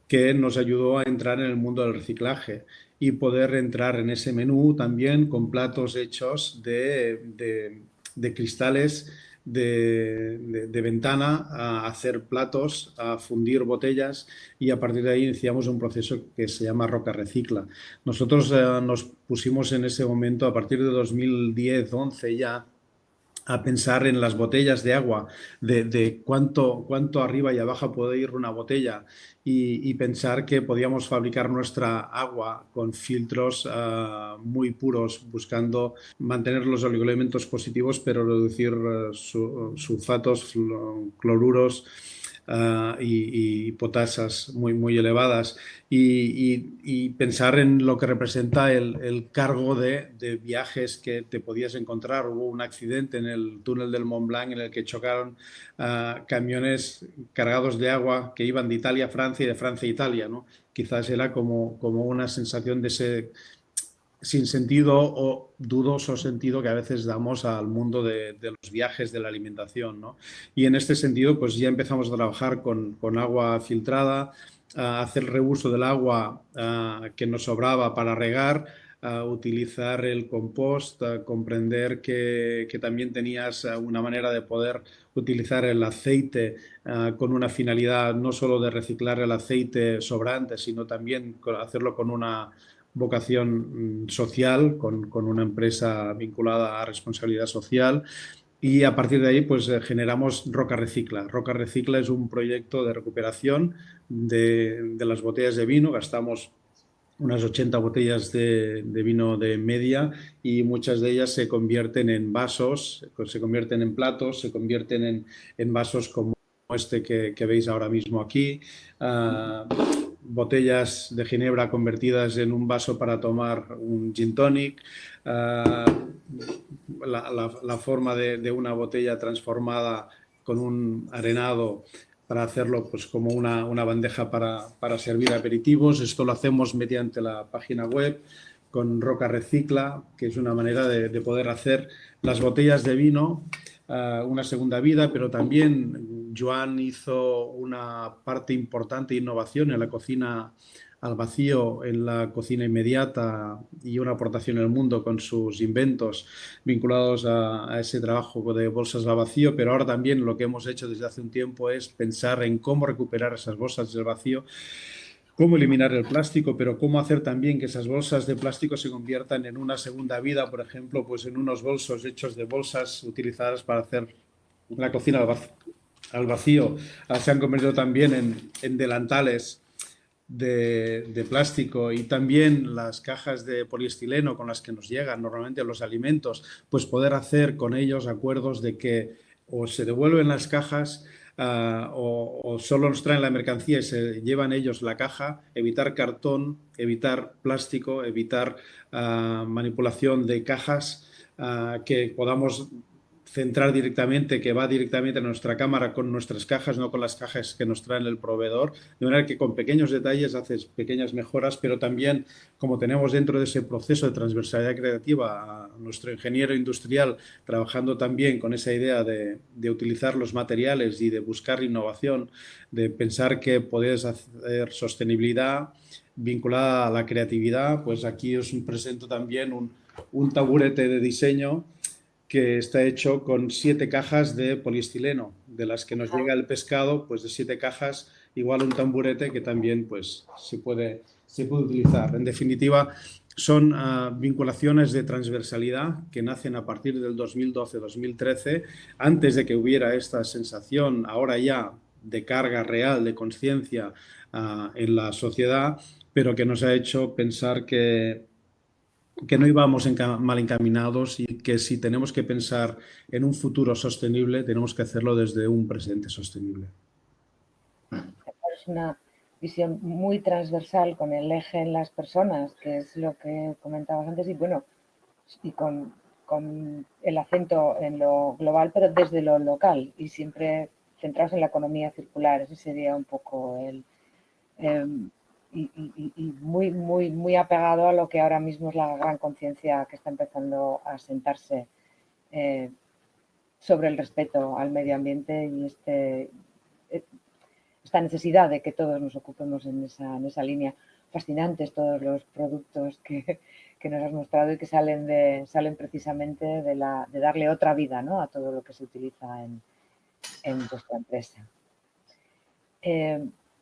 que nos ayudó a entrar en el mundo del reciclaje y poder entrar en ese menú también con platos hechos de cristales de ventana, a hacer platos, a fundir botellas, y a partir de ahí iniciamos un proceso que se llama Roca Recicla. Nosotros nos pusimos en ese momento, a partir de 2010-11 ya, a pensar en las botellas de agua, de cuánto arriba y abajo puede ir una botella, y pensar que podíamos fabricar nuestra agua con filtros muy puros, buscando mantener los oligoelementos positivos pero reducir sulfatos, cloruros y potasas muy elevadas, y pensar en lo que representa el cargo de viajes que te podías encontrar. Hubo un accidente en el túnel del Mont Blanc en el que chocaron camiones cargados de agua que iban de Italia a Francia y de Francia a Italia, ¿no? Quizás era como una sensación de ese sin sentido o dudoso sentido que a veces damos al mundo de los viajes, de la alimentación, ¿no? Y en este sentido, pues ya empezamos a trabajar con agua filtrada, a hacer reuso del agua que nos sobraba para regar, a utilizar el compost, a comprender que también tenías una manera de poder utilizar el aceite con una finalidad no solo de reciclar el aceite sobrante, sino también hacerlo con una vocación social, con una empresa vinculada a responsabilidad social, y a partir de ahí pues generamos Roca Recicla. Roca Recicla es un proyecto de recuperación de las botellas de vino. Gastamos unas 80 botellas de vino de media, y muchas de ellas se convierten en vasos, se convierten en platos, se convierten en vasos como este que veis ahora mismo aquí. Botellas de ginebra convertidas en un vaso para tomar un gin tonic, la forma de una botella transformada con un arenado para hacerlo pues como una bandeja para servir aperitivos. Esto lo hacemos mediante la página web con Roca Recicla, que es una manera de poder hacer las botellas de vino una segunda vida, pero también Joan hizo una parte importante de innovación en la cocina al vacío, en la cocina inmediata, y una aportación en el mundo con sus inventos vinculados a ese trabajo de bolsas al vacío. Pero ahora también lo que hemos hecho desde hace un tiempo es pensar en cómo recuperar esas bolsas del vacío, cómo eliminar el plástico, pero cómo hacer también que esas bolsas de plástico se conviertan en una segunda vida, por ejemplo, pues en unos bolsos hechos de bolsas utilizadas para hacer la cocina al vacío. Se han convertido también en delantales de plástico, y también las cajas de poliestileno con las que nos llegan normalmente los alimentos, pues poder hacer con ellos acuerdos de que o se devuelven las cajas o solo nos traen la mercancía y se llevan ellos la caja, evitar cartón, evitar plástico, evitar manipulación de cajas, que podamos centrar directamente, que va directamente a nuestra cámara con nuestras cajas, no con las cajas que nos traen el proveedor, de manera que con pequeños detalles haces pequeñas mejoras. Pero también, como tenemos dentro de ese proceso de transversalidad creativa a nuestro ingeniero industrial trabajando también con esa idea de utilizar los materiales y de buscar innovación, de pensar que puedes hacer sostenibilidad vinculada a la creatividad, pues aquí os presento también un taburete de diseño que está hecho con 7 cajas de poliestileno, de las que nos llega el pescado, pues de 7 cajas, igual un tamburete que también pues se puede utilizar. En definitiva, son vinculaciones de transversalidad que nacen a partir del 2012-2013, antes de que hubiera esta sensación ahora ya de carga real, de conciencia en la sociedad, pero que nos ha hecho pensar que no íbamos mal encaminados, y que si tenemos que pensar en un futuro sostenible, tenemos que hacerlo desde un presente sostenible. es una visión muy transversal con el eje en las personas, que es lo que comentabas antes, y bueno, y con el acento en lo global, pero desde lo local y siempre centrados en la economía circular. Ese sería un poco el... y muy apegado a lo que ahora mismo es la gran conciencia que está empezando a sentarse sobre el respeto al medio ambiente y esta necesidad de que todos nos ocupemos en esa línea. Fascinantes todos los productos que nos has mostrado y que salen precisamente de darle otra vida, ¿no?, a todo lo que se utiliza en vuestra empresa.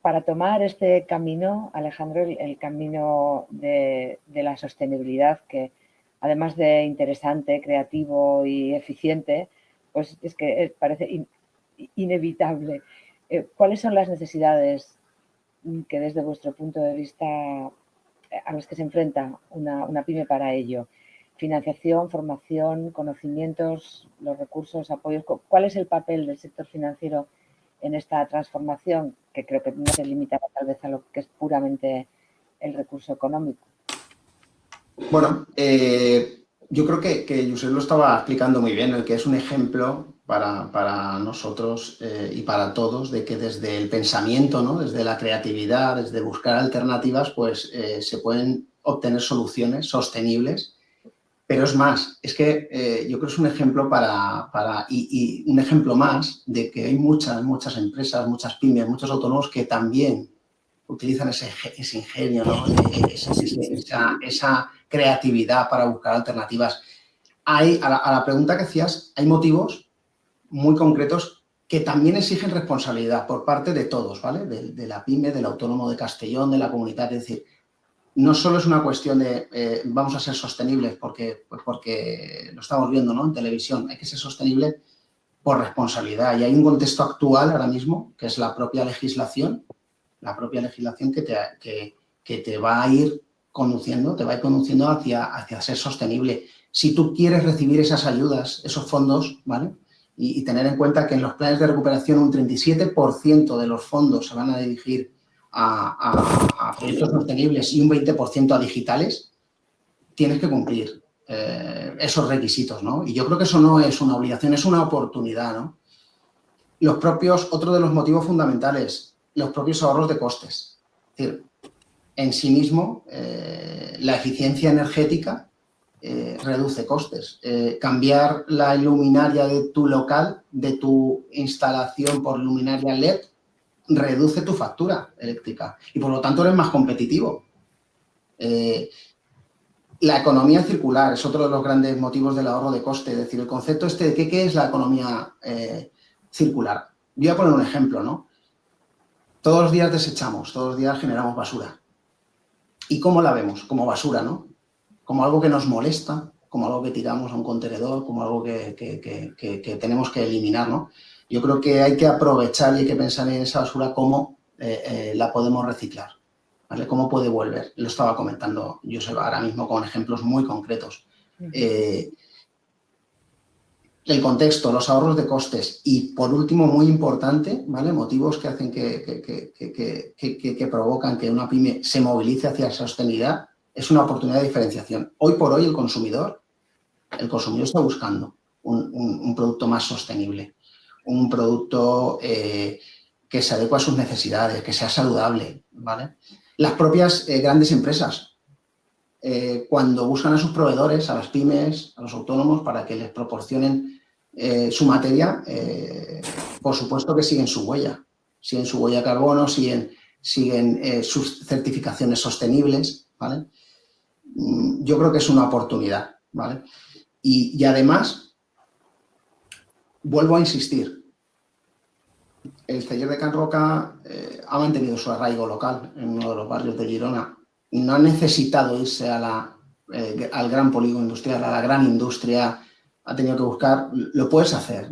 Para tomar este camino, Alejandro, el camino de la sostenibilidad, que además de interesante, creativo y eficiente, pues es que parece inevitable. ¿Cuáles son las necesidades que desde vuestro punto de vista a las que se enfrenta una pyme para ello? Financiación, formación, conocimientos, los recursos, apoyos. ¿Cuál es el papel del sector financiero en esta transformación, que creo que no se limitará tal vez a lo que es puramente el recurso económico? Bueno, yo creo que Josep lo estaba explicando muy bien, el que es un ejemplo para nosotros y para todos de que desde el pensamiento, ¿no?, desde la creatividad, desde buscar alternativas, pues se pueden obtener soluciones sostenibles. Pero es más, es que yo creo que es un ejemplo y un ejemplo más de que hay muchas empresas, muchas pymes, muchos autónomos que también utilizan ese ingenio, ¿no?, esa creatividad para buscar alternativas. A la pregunta que hacías, hay motivos muy concretos que también exigen responsabilidad por parte de todos, ¿vale? De la pyme, del autónomo de Castellón, de la comunidad. Es decir, no solo es una cuestión de vamos a ser sostenibles porque lo estamos viendo, ¿no?, en televisión. Hay que ser sostenible por responsabilidad. Y hay un contexto actual ahora mismo, que es la propia legislación que te va a ir conduciendo, hacia ser sostenible. Si tú quieres recibir esas ayudas, esos fondos, ¿vale?, y tener en cuenta que en los planes de recuperación un 37% de los fondos se van a dirigir a proyectos sostenibles y un 20% a digitales, tienes que cumplir esos requisitos, ¿no? Y yo creo que eso no es una obligación, es una oportunidad, ¿no? Otro de los motivos fundamentales, los propios ahorros de costes. Es decir, en sí mismo, la eficiencia energética reduce costes. Cambiar la luminaria de tu local, de tu instalación por luminaria LED, reduce tu factura eléctrica y, por lo tanto, eres más competitivo. La economía circular es otro de los grandes motivos del ahorro de coste. Es decir, el concepto de qué es la economía circular. Voy a poner un ejemplo, ¿no? Todos los días desechamos, todos los días generamos basura. ¿Y cómo la vemos? Como basura, ¿no? Como algo que nos molesta, como algo que tiramos a un contenedor, como algo que tenemos que eliminar, ¿no? Yo creo que hay que aprovechar y hay que pensar en esa basura cómo la podemos reciclar, ¿vale? Cómo puede volver. Lo estaba comentando Josep ahora mismo con ejemplos muy concretos. El contexto, los ahorros de costes y, por último, muy importante, ¿vale?, motivos que hacen que provocan que una pyme se movilice hacia la sostenibilidad, es una oportunidad de diferenciación. Hoy por hoy el consumidor está buscando un producto más sostenible, un producto que se adecue a sus necesidades, que sea saludable, ¿vale? Las propias grandes empresas, cuando buscan a sus proveedores, a las pymes, a los autónomos, para que les proporcionen su materia, por supuesto que siguen su huella de carbono, siguen sus certificaciones sostenibles, ¿vale? Yo creo que es una oportunidad, ¿vale? Y además, vuelvo a insistir, el taller de Can Roca ha mantenido su arraigo local en uno de los barrios de Girona y no ha necesitado irse al gran polígono industrial, a la gran industria. Ha tenido que buscar, lo puedes hacer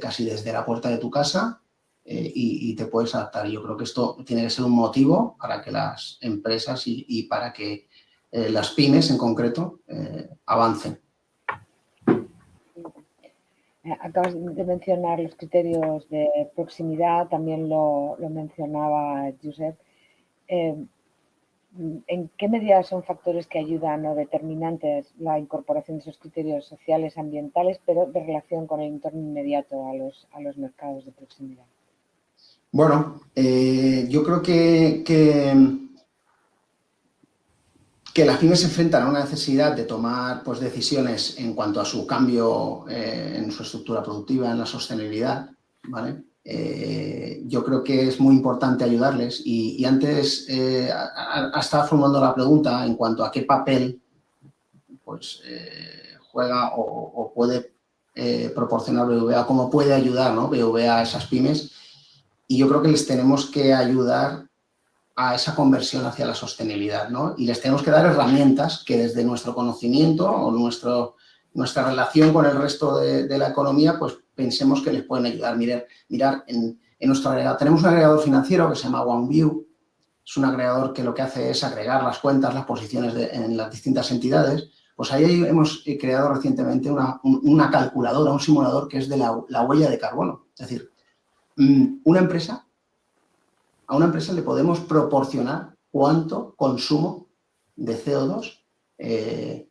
casi desde la puerta de tu casa y te puedes adaptar. Yo creo que esto tiene que ser un motivo para que las empresas y para que las pymes en concreto avancen. Acabas de mencionar los criterios de proximidad, también lo mencionaba Josep. ¿En qué medida son factores que ayudan o determinantes la incorporación de esos criterios sociales, ambientales, pero de relación con el entorno inmediato a los mercados de proximidad? Bueno, yo creo que las pymes se enfrentan a una necesidad de tomar pues, decisiones en cuanto a su cambio en su estructura productiva, en la sostenibilidad, ¿vale? Yo creo que es muy importante ayudarles y antes estaba formulando la pregunta en cuanto a qué papel pues, juega o puede proporcionar BBVA, cómo puede ayudar, ¿no? BBVA a esas pymes, y yo creo que les tenemos que ayudar a esa conversión hacia la sostenibilidad, ¿no? Y les tenemos que dar herramientas que desde nuestro conocimiento o nuestra relación con el resto de la economía, pues pensemos que les pueden ayudar. Mirar en nuestro agregador. Tenemos un agregador financiero que se llama OneView. Es un agregador que lo que hace es agregar las cuentas, las posiciones en las distintas entidades. Pues ahí hemos creado recientemente una calculadora, un simulador que es de la huella de carbono. Es decir, a una empresa le podemos proporcionar cuánto consumo de CO2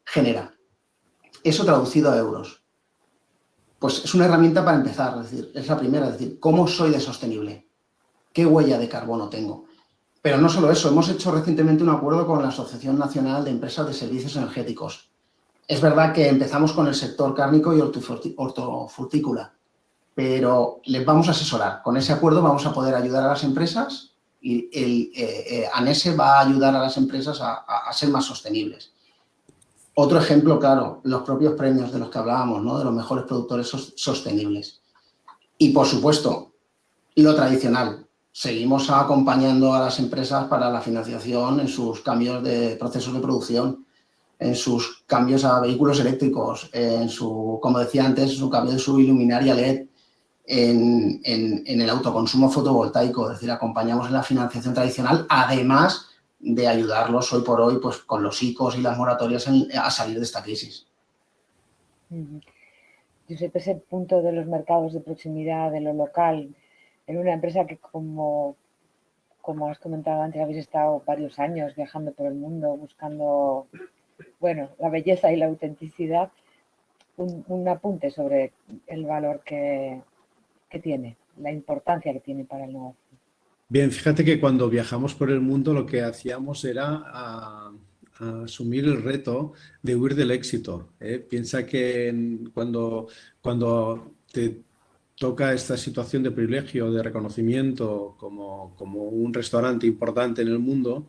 genera. Eso traducido a euros. Pues es una herramienta para empezar, es decir, es la primera, es decir, ¿cómo soy de sostenible? ¿Qué huella de carbono tengo? Pero no solo eso, hemos hecho recientemente un acuerdo con la Asociación Nacional de Empresas de Servicios Energéticos. Es verdad que empezamos con el sector cárnico y hortofrutícola, pero les vamos a asesorar. Con ese acuerdo vamos a poder ayudar a las empresas y ANESE va a ayudar a las empresas a ser más sostenibles. Otro ejemplo, claro, los propios premios de los que hablábamos, ¿no? De los mejores productores sostenibles. Y, por supuesto, lo tradicional. Seguimos acompañando a las empresas para la financiación en sus cambios de procesos de producción, en sus cambios a vehículos eléctricos, en su, como decía antes, su cambio de su luminaria LED, en el autoconsumo fotovoltaico. Es decir, acompañamos en la financiación tradicional, además de ayudarlos hoy por hoy pues, con los ICOs y las moratorias a salir de esta crisis. Josep, ese punto de los mercados de proximidad, de lo local, en una empresa que, como has comentado antes, habéis estado varios años viajando por el mundo buscando, bueno, la belleza y la autenticidad, un apunte sobre el valor que tiene, la importancia que tiene para el negocio. Bien, fíjate que cuando viajamos por el mundo lo que hacíamos era a asumir el reto de huir del éxito. Piensa que cuando te toca esta situación de privilegio, de reconocimiento como un restaurante importante en el mundo,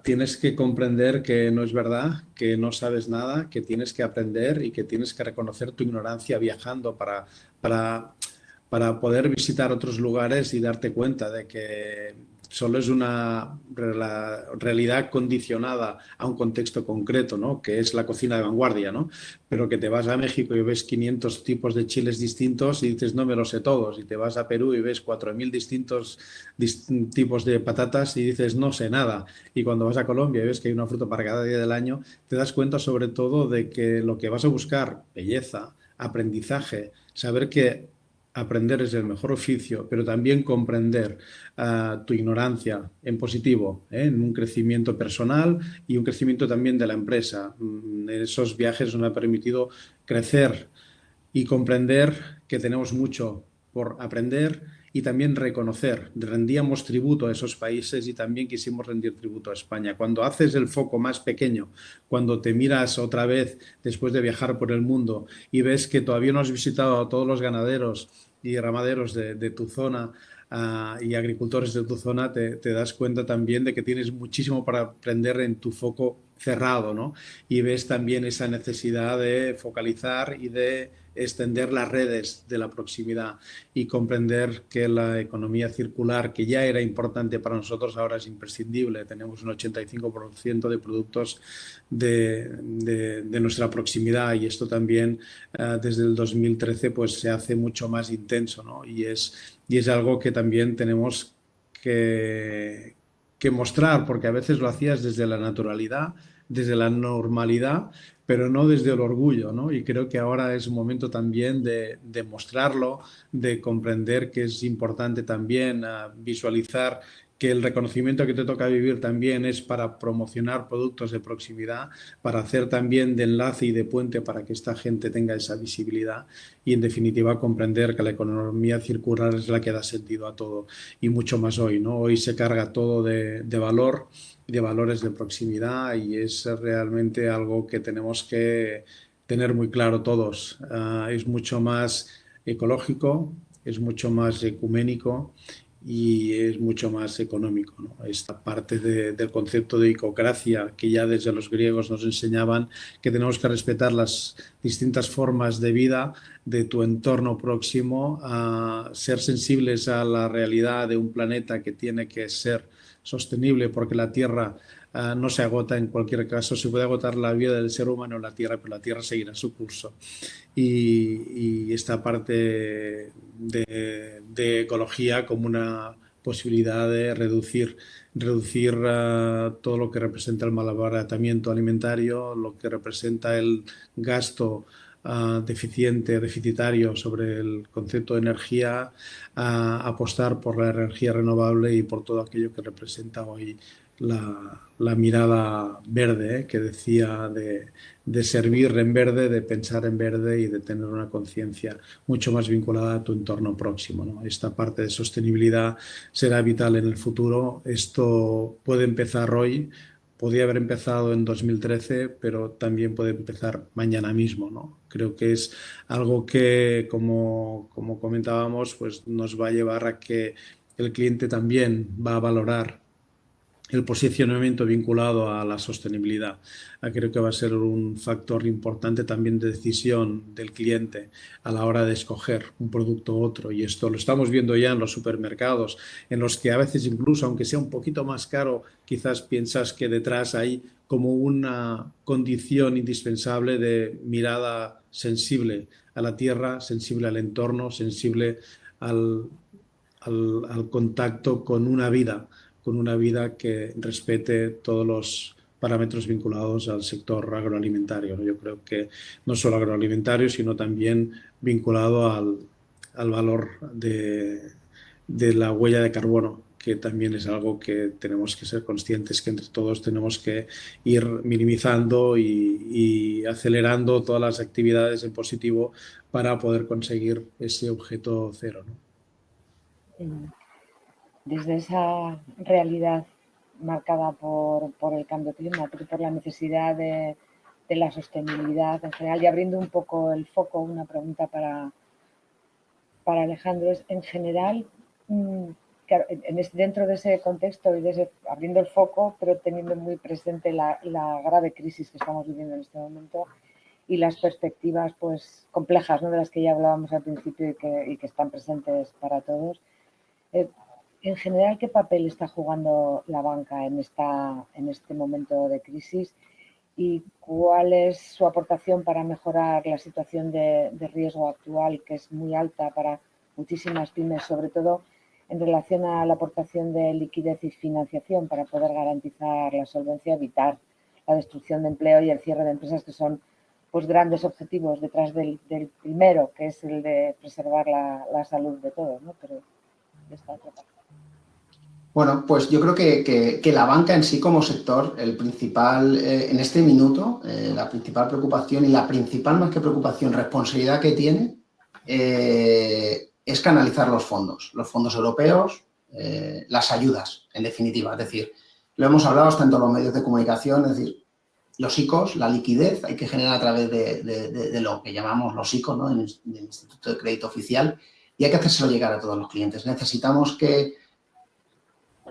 tienes que comprender que no es verdad, que no sabes nada, que tienes que aprender y que tienes que reconocer tu ignorancia viajando para poder visitar otros lugares y darte cuenta de que solo es una realidad condicionada a un contexto concreto, ¿no? Que es la cocina de vanguardia, ¿no? Pero que te vas a México y ves 500 tipos de chiles distintos y dices, no me los sé todos. Y te vas a Perú y ves 4.000 distintos tipos de patatas y dices, no sé nada. Y cuando vas a Colombia y ves que hay una fruta para cada día del año, te das cuenta sobre todo de que lo que vas a buscar, belleza, aprendizaje, saber que aprender es el mejor oficio, pero también comprender tu ignorancia en positivo, en un crecimiento personal y un crecimiento también de la empresa. Esos viajes nos han permitido crecer y comprender que tenemos mucho por aprender y también reconocer. Rendíamos tributo a esos países y también quisimos rendir tributo a España. Cuando haces el foco más pequeño, cuando te miras otra vez después de viajar por el mundo y ves que todavía no has visitado a todos los ganaderos y ramaderos de tu zona y agricultores de tu zona, te das cuenta también de que tienes muchísimo para aprender en tu foco cerrado, ¿no? Y ves también esa necesidad de focalizar y de extender las redes de la proximidad y comprender que la economía circular, que ya era importante para nosotros, ahora es imprescindible. Tenemos un 85% de productos de nuestra proximidad y esto también desde el 2013 pues se hace mucho más intenso, ¿no? Y es algo que también tenemos que que mostrar, porque a veces lo hacías desde la naturalidad, desde la normalidad, pero no desde el orgullo, ¿no? Y creo que ahora es un momento también de mostrarlo, de comprender que es importante también visualizar que el reconocimiento que te toca vivir también es para promocionar productos de proximidad, para hacer también de enlace y de puente para que esta gente tenga esa visibilidad y, en definitiva, comprender que la economía circular es la que da sentido a todo y mucho más hoy, ¿no? Hoy se carga todo de valor, de valores de proximidad, y es realmente algo que tenemos que tener muy claro todos. Es mucho más ecológico, es mucho más ecuménico y es mucho más económico, ¿no? Esta parte del concepto de ecocracia, que ya desde los griegos nos enseñaban que tenemos que respetar las distintas formas de vida de tu entorno próximo, a ser sensibles a la realidad de un planeta que tiene que ser sostenible, porque la Tierra no se agota en cualquier caso. Se puede agotar la vida del ser humano en la Tierra, pero la Tierra seguirá su curso. Y esta parte de ecología como una posibilidad de reducir todo lo que representa el malbaratamiento alimentario, lo que representa el gasto deficitario sobre el concepto de energía, apostar por la energía renovable y por todo aquello que representa hoy la mirada verde, que decía de servir en verde, de pensar en verde y de tener una conciencia mucho más vinculada a tu entorno próximo, ¿no? Esta parte de sostenibilidad será vital en el futuro. Esto puede empezar hoy, podía haber empezado en 2013, pero también puede empezar mañana mismo, ¿no? Creo que es algo que, como comentábamos, pues nos va a llevar a que el cliente también va a valorar el posicionamiento vinculado a la sostenibilidad. Creo que va a ser un factor importante también de decisión del cliente a la hora de escoger un producto u otro, y esto lo estamos viendo ya en los supermercados, en los que a veces, incluso aunque sea un poquito más caro, quizás piensas que detrás hay como una condición indispensable de mirada sensible a la tierra, sensible al entorno, sensible al contacto con una vida que respete todos los parámetros vinculados al sector agroalimentario, ¿no? Yo creo que no solo agroalimentario, sino también vinculado al valor de la huella de carbono, que también es algo que tenemos que ser conscientes que entre todos tenemos que ir minimizando y acelerando todas las actividades en positivo para poder conseguir ese objeto cero, ¿no? Desde esa realidad marcada por el cambio climático y por la necesidad de la sostenibilidad en general, y abriendo un poco el foco, una pregunta para Alejandro, es en general, dentro de ese contexto y abriendo el foco, pero teniendo muy presente la grave crisis que estamos viviendo en este momento y las perspectivas pues complejas, ¿no?, de las que ya hablábamos al principio y que están presentes para todos. En general, ¿qué papel está jugando la banca en este momento de crisis y cuál es su aportación para mejorar la situación de riesgo actual, que es muy alta para muchísimas pymes, sobre todo en relación a la aportación de liquidez y financiación para poder garantizar la solvencia, evitar la destrucción de empleo y el cierre de empresas, que son pues grandes objetivos detrás del primero, que es el de preservar la salud de todos, ¿no? Pero de esta otra parte. Bueno, pues yo creo que la banca en sí como sector, el principal, en este minuto, la principal preocupación y la principal, más que preocupación, responsabilidad que tiene es canalizar los fondos europeos, las ayudas, en definitiva. Es decir, lo hemos hablado tanto en los medios de comunicación, es decir, los ICOs, la liquidez, hay que generar a través de lo que llamamos los ICOs, ¿no?, en el Instituto de Crédito Oficial, y hay que hacérselo llegar a todos los clientes. Necesitamos que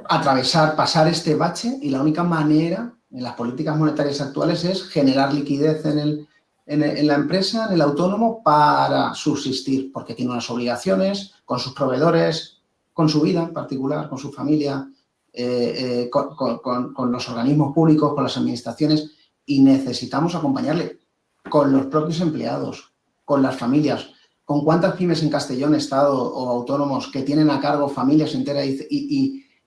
pasar este bache, y la única manera en las políticas monetarias actuales es generar liquidez en la empresa, en el autónomo, para subsistir, porque tiene unas obligaciones con sus proveedores, con su vida en particular, con su familia, con los organismos públicos, con las administraciones, y necesitamos acompañarle con los propios empleados, con las familias. ¿Con cuántas pymes en Castellón, Estado o autónomos que tienen a cargo familias enteras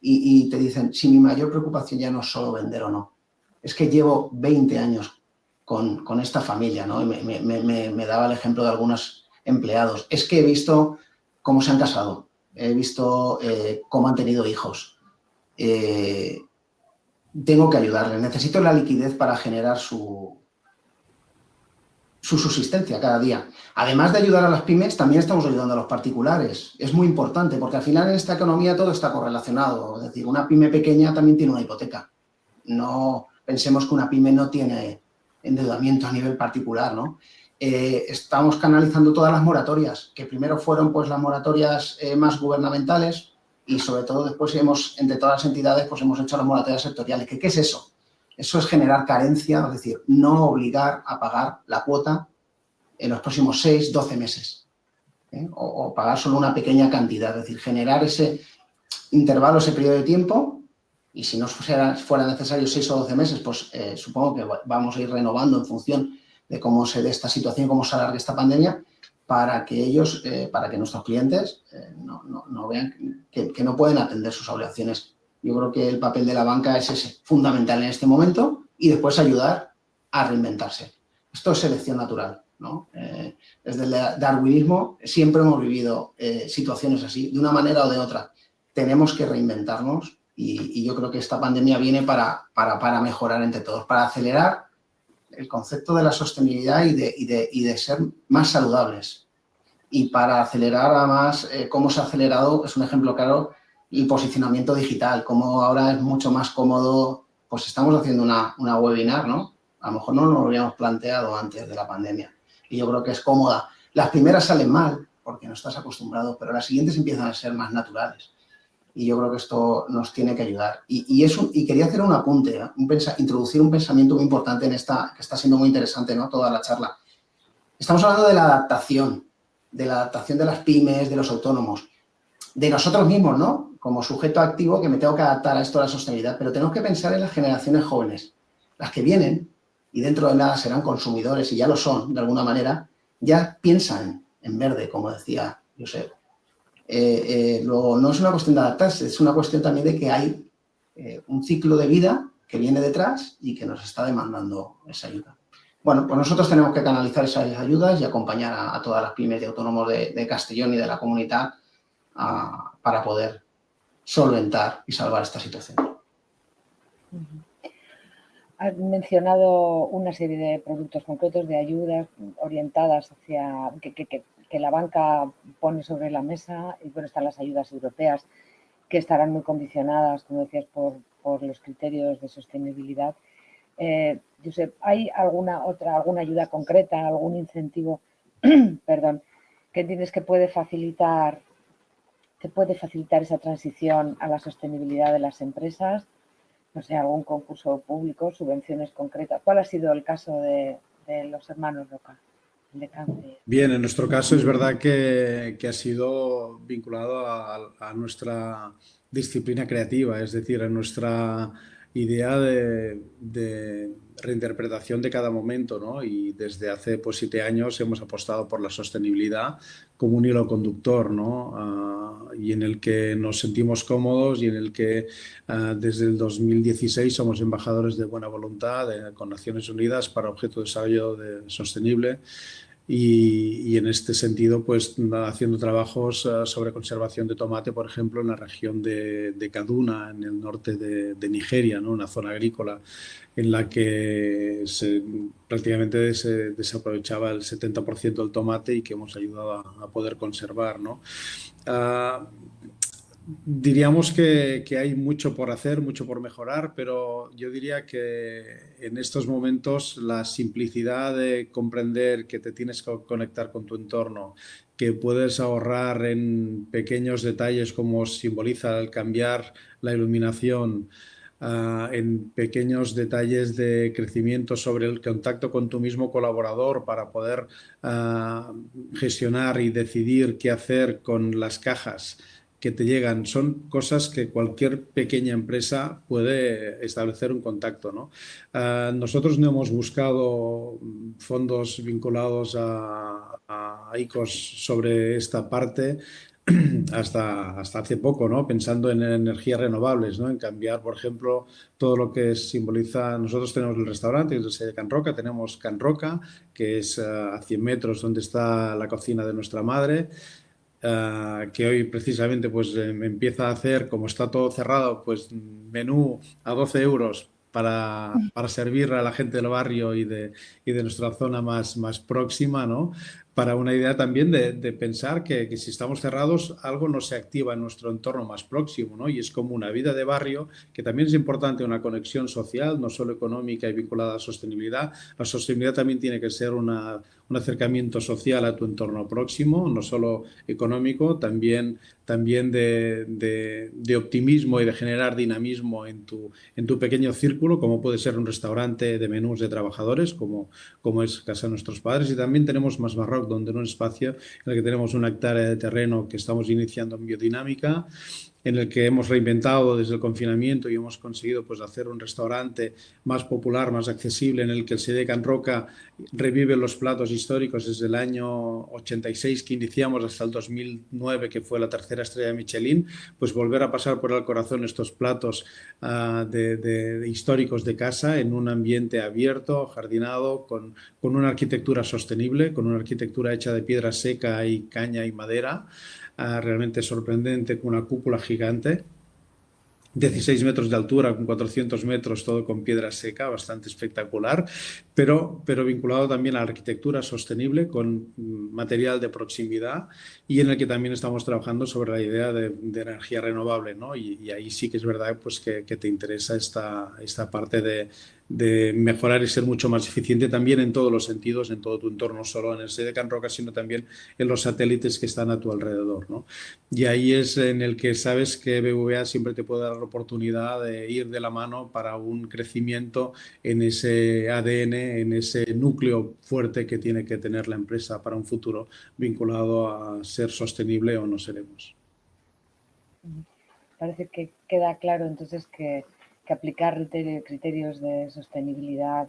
y te dicen, si mi mayor preocupación ya no es solo vender o no, es que llevo 20 años con esta familia, ¿no? Y me daba el ejemplo de algunos empleados. Es que he visto cómo se han casado, he visto cómo han tenido hijos. Tengo que ayudarles, necesito la liquidez para generar su subsistencia cada día. Además de ayudar a las pymes, también estamos ayudando a los particulares. Es muy importante porque al final en esta economía todo está correlacionado. Es decir, una pyme pequeña también tiene una hipoteca. No pensemos que una pyme no tiene endeudamiento a nivel particular, ¿no? Estamos canalizando todas las moratorias, que primero fueron pues las moratorias más gubernamentales y sobre todo después entre todas las entidades pues hemos hecho las moratorias sectoriales. ¿Qué es eso? Eso es generar carencia, es decir, no obligar a pagar la cuota en los próximos 6, 12 meses. O pagar solo una pequeña cantidad, es decir, generar ese intervalo, ese periodo de tiempo, y si no fuera necesario 6 o 12 meses, pues supongo que vamos a ir renovando en función de cómo se dé esta situación, cómo se alargue esta pandemia, para que ellos, para que nuestros clientes no vean que no pueden atender sus obligaciones. Yo creo que el papel de la banca es ese, fundamental en este momento, y después ayudar a reinventarse. Esto es selección natural, ¿no? Desde el darwinismo siempre hemos vivido situaciones así, de una manera o de otra. Tenemos que reinventarnos y yo creo que esta pandemia viene para mejorar entre todos, para acelerar el concepto de la sostenibilidad y de ser más saludables. Y para acelerar además, cómo se ha acelerado, es un ejemplo claro, el posicionamiento digital, como ahora es mucho más cómodo, pues estamos haciendo una webinar, ¿no? A lo mejor no nos lo habíamos planteado antes de la pandemia y yo creo que es cómoda. Las primeras salen mal porque no estás acostumbrado, pero las siguientes empiezan a ser más naturales y yo creo que esto nos tiene que ayudar. Y quería hacer un apunte, ¿eh? Introducir un pensamiento muy importante en esta, que está siendo muy interesante, ¿no? Toda la charla. Estamos hablando de la adaptación de las pymes, de los autónomos, de nosotros mismos, ¿no? Como sujeto activo que me tengo que adaptar a esto de la sostenibilidad, pero tenemos que pensar en las generaciones jóvenes, las que vienen y dentro de nada serán consumidores y ya lo son de alguna manera, ya piensan en verde, como decía Josep. Luego, no es una cuestión de adaptarse, es una cuestión también de que hay un ciclo de vida que viene detrás y que nos está demandando esa ayuda. Bueno, pues nosotros tenemos que canalizar esas ayudas y acompañar a todas las pymes y autónomos de Castellón y de la comunidad para poder solventar y salvar esta situación. Has mencionado una serie de productos concretos, de ayudas orientadas hacia que la banca pone sobre la mesa, y bueno, están las ayudas europeas que estarán muy condicionadas, como decías, por los criterios de sostenibilidad. Josep, ¿hay alguna ayuda concreta, algún incentivo, perdón, que entiendes que puede facilitar esa transición a la sostenibilidad de las empresas? No sé, algún concurso público, subvenciones concretas. ¿Cuál ha sido el caso de los hermanos Roca? Bien, en nuestro caso es verdad que ha sido vinculado a nuestra disciplina creativa, es decir, a nuestra idea de reinterpretación de cada momento, ¿no? Y desde hace pues 7 años hemos apostado por la sostenibilidad como un hilo conductor, ¿no? Y en el que nos sentimos cómodos y en el que desde el 2016 somos embajadores de buena voluntad con Naciones Unidas para objeto de desarrollo sostenible. Y en este sentido, pues haciendo trabajos sobre conservación de tomate, por ejemplo, en la región de Kaduna, en el norte de Nigeria, ¿no? Una zona agrícola en la que prácticamente se desaprovechaba el 70% del tomate y que hemos ayudado a poder conservar, ¿no? Diríamos que hay mucho por hacer, mucho por mejorar, pero yo diría que en estos momentos la simplicidad de comprender que te tienes que conectar con tu entorno, que puedes ahorrar en pequeños detalles como simboliza el cambiar la iluminación, en pequeños detalles de crecimiento sobre el contacto con tu mismo colaborador para poder gestionar y decidir qué hacer con las cajas que te llegan, son cosas que cualquier pequeña empresa puede establecer un contacto, ¿no? Nosotros no hemos buscado fondos vinculados a ICOs sobre esta parte. hasta hace poco, ¿no? Pensando en energías renovables, ¿no? En cambiar, por ejemplo, todo lo que simboliza. Nosotros tenemos el restaurante, que es de Can Roca, tenemos Can Roca, que es a 100 metros donde está la cocina de nuestra madre. Que hoy precisamente pues empieza a hacer, como está todo cerrado, pues menú a 12 euros para servir a la gente del barrio y de nuestra zona más próxima, ¿no? Para una idea también de pensar que si estamos cerrados, algo no se activa en nuestro entorno más próximo, ¿no? Y es como una vida de barrio, que también es importante, una conexión social, no solo económica y vinculada a la sostenibilidad. La sostenibilidad también tiene que ser un acercamiento social a tu entorno próximo, no solo económico, también de optimismo y de generar dinamismo en tu pequeño círculo, como puede ser un restaurante de menús de trabajadores, como es Casa de Nuestros Padres. Y también tenemos Mas Marroc, donde en un espacio en el que tenemos una hectárea de terreno que estamos iniciando en biodinámica, en el que hemos reinventado desde el confinamiento y hemos conseguido pues, hacer un restaurante más popular, más accesible, en el que el CD Can Roca revive los platos históricos desde el año 86 que iniciamos hasta el 2009, que fue la tercera estrella de Michelin, pues volver a pasar por el corazón estos platos de históricos de casa en un ambiente abierto, jardinado, con una arquitectura sostenible, con una arquitectura hecha de piedra seca y caña y madera, realmente sorprendente, con una cúpula gigante, 16 metros de altura, con 400 metros, todo con piedra seca, bastante espectacular, pero vinculado también a la arquitectura sostenible, con material de proximidad, y en el que también estamos trabajando sobre la idea de energía renovable, ¿no? Y ahí sí que es verdad pues, que te interesa esta parte de mejorar y ser mucho más eficiente también en todos los sentidos, en todo tu entorno, no solo en el sede de Can Roca, sino también en los satélites que están a tu alrededor, ¿no? Y ahí es en el que sabes que BBVA siempre te puede dar la oportunidad de ir de la mano para un crecimiento en ese ADN, en ese núcleo fuerte que tiene que tener la empresa para un futuro vinculado a ser sostenible o no seremos. Parece que queda claro entonces que aplicar criterios de sostenibilidad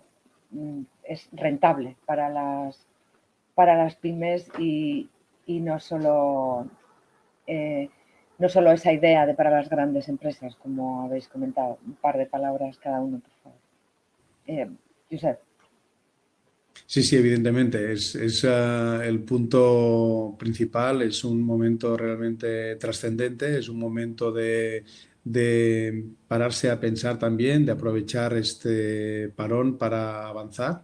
es rentable para las pymes y no solo esa idea de para las grandes empresas, como habéis comentado. Un par de palabras cada uno, por favor. Josep. Sí, evidentemente. Es el punto principal, es un momento realmente trascendente, es un momento de pararse a pensar también, de aprovechar este parón para avanzar.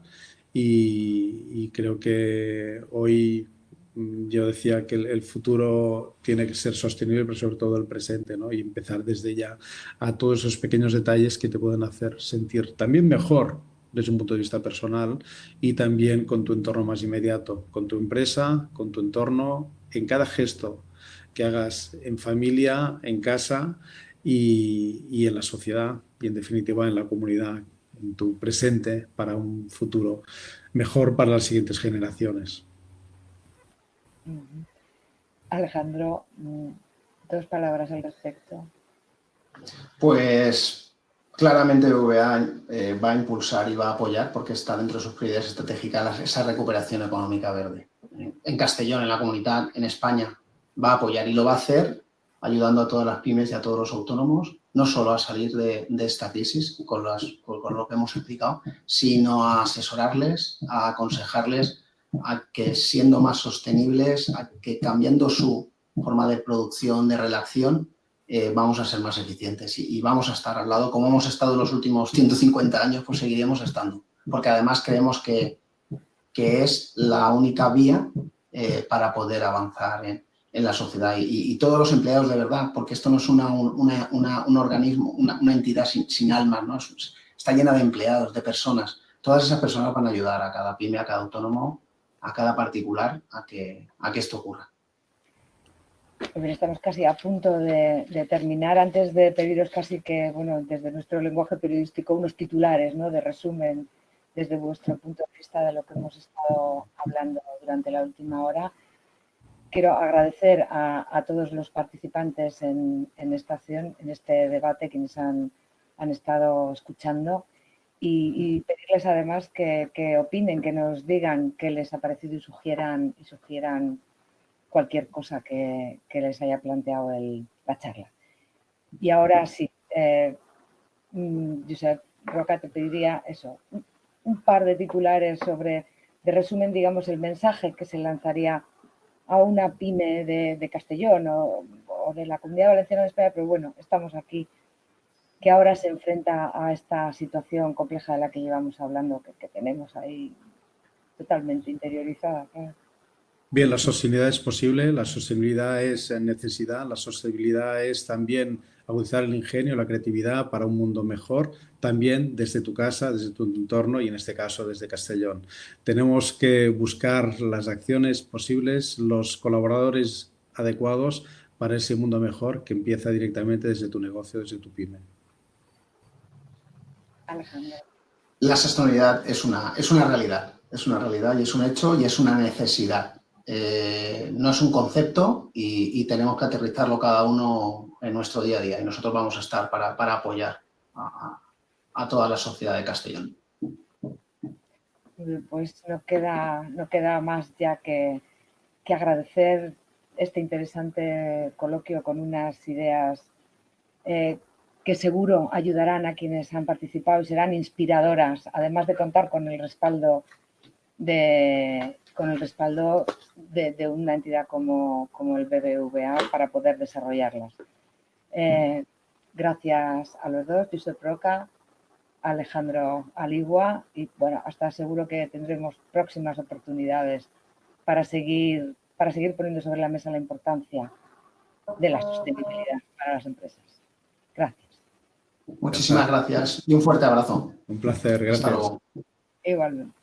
Y creo que hoy yo decía que el futuro tiene que ser sostenible, pero sobre todo el presente, ¿no? Y empezar desde ya a todos esos pequeños detalles que te pueden hacer sentir también mejor desde un punto de vista personal y también con tu entorno más inmediato, con tu empresa, con tu entorno, en cada gesto que hagas en familia, en casa y en la sociedad y en definitiva en la comunidad, en tu presente para un futuro mejor para las siguientes generaciones. Alejandro, dos palabras al respecto. Pues claramente BBVA va a impulsar y va a apoyar, porque está dentro de sus prioridades estratégicas, esa recuperación económica verde. En Castellón, en la comunidad, en España, va a apoyar y lo va a hacer ayudando a todas las pymes y a todos los autónomos, no solo a salir de esta crisis con lo que hemos explicado, sino a asesorarles, a aconsejarles a que siendo más sostenibles, a que cambiando su forma de producción, de relación, vamos a ser más eficientes y vamos a estar al lado, como hemos estado en los últimos 150 años, pues seguiremos estando, porque además creemos que es la única vía para poder avanzar en la sociedad y todos los empleados de verdad, porque esto no es un organismo, una entidad sin alma, ¿no? Está llena de empleados, de personas. Todas esas personas van a ayudar a cada pyme, a cada autónomo, a cada particular a que esto ocurra. Pues estamos casi a punto de terminar. Antes de pediros casi que, bueno, desde nuestro lenguaje periodístico, unos titulares, ¿no? De resumen desde vuestro punto de vista de lo que hemos estado hablando durante la última hora. Quiero agradecer a todos los participantes en esta acción, en este debate, quienes han estado escuchando y pedirles además que opinen, que nos digan qué les ha parecido y sugieran cualquier cosa que les haya planteado la charla. Y ahora sí, Josep Roca, te pediría eso, un par de titulares de resumen, digamos, el mensaje que se lanzaría a una pyme de Castellón o de la Comunidad Valenciana de España, pero bueno, estamos aquí, que ahora se enfrenta a esta situación compleja de la que llevamos hablando, que tenemos ahí totalmente interiorizada. Claro. Bien, la sostenibilidad es posible, la sostenibilidad es necesidad, la sostenibilidad es también agudizar el ingenio, la creatividad para un mundo mejor, también desde tu casa, desde tu entorno y en este caso desde Castellón. Tenemos que buscar las acciones posibles, los colaboradores adecuados para ese mundo mejor que empieza directamente desde tu negocio, desde tu pyme. Alejandro. La sostenibilidad es una realidad y es un hecho y es una necesidad. No es un concepto y tenemos que aterrizarlo cada uno en nuestro día a día y nosotros vamos a estar para apoyar a toda la sociedad de Castellón. Pues no queda más ya que agradecer este interesante coloquio con unas ideas que seguro ayudarán a quienes han participado y serán inspiradoras, además de contar con el respaldo de una entidad como el BBVA para poder desarrollarlas. Gracias a los dos, Josep Roca, Alejandro Aligua, y bueno, hasta seguro que tendremos próximas oportunidades para seguir poniendo sobre la mesa la importancia de la sostenibilidad para las empresas. Gracias. Muchísimas gracias y un fuerte abrazo. Un placer, gracias. Hasta luego. Igualmente.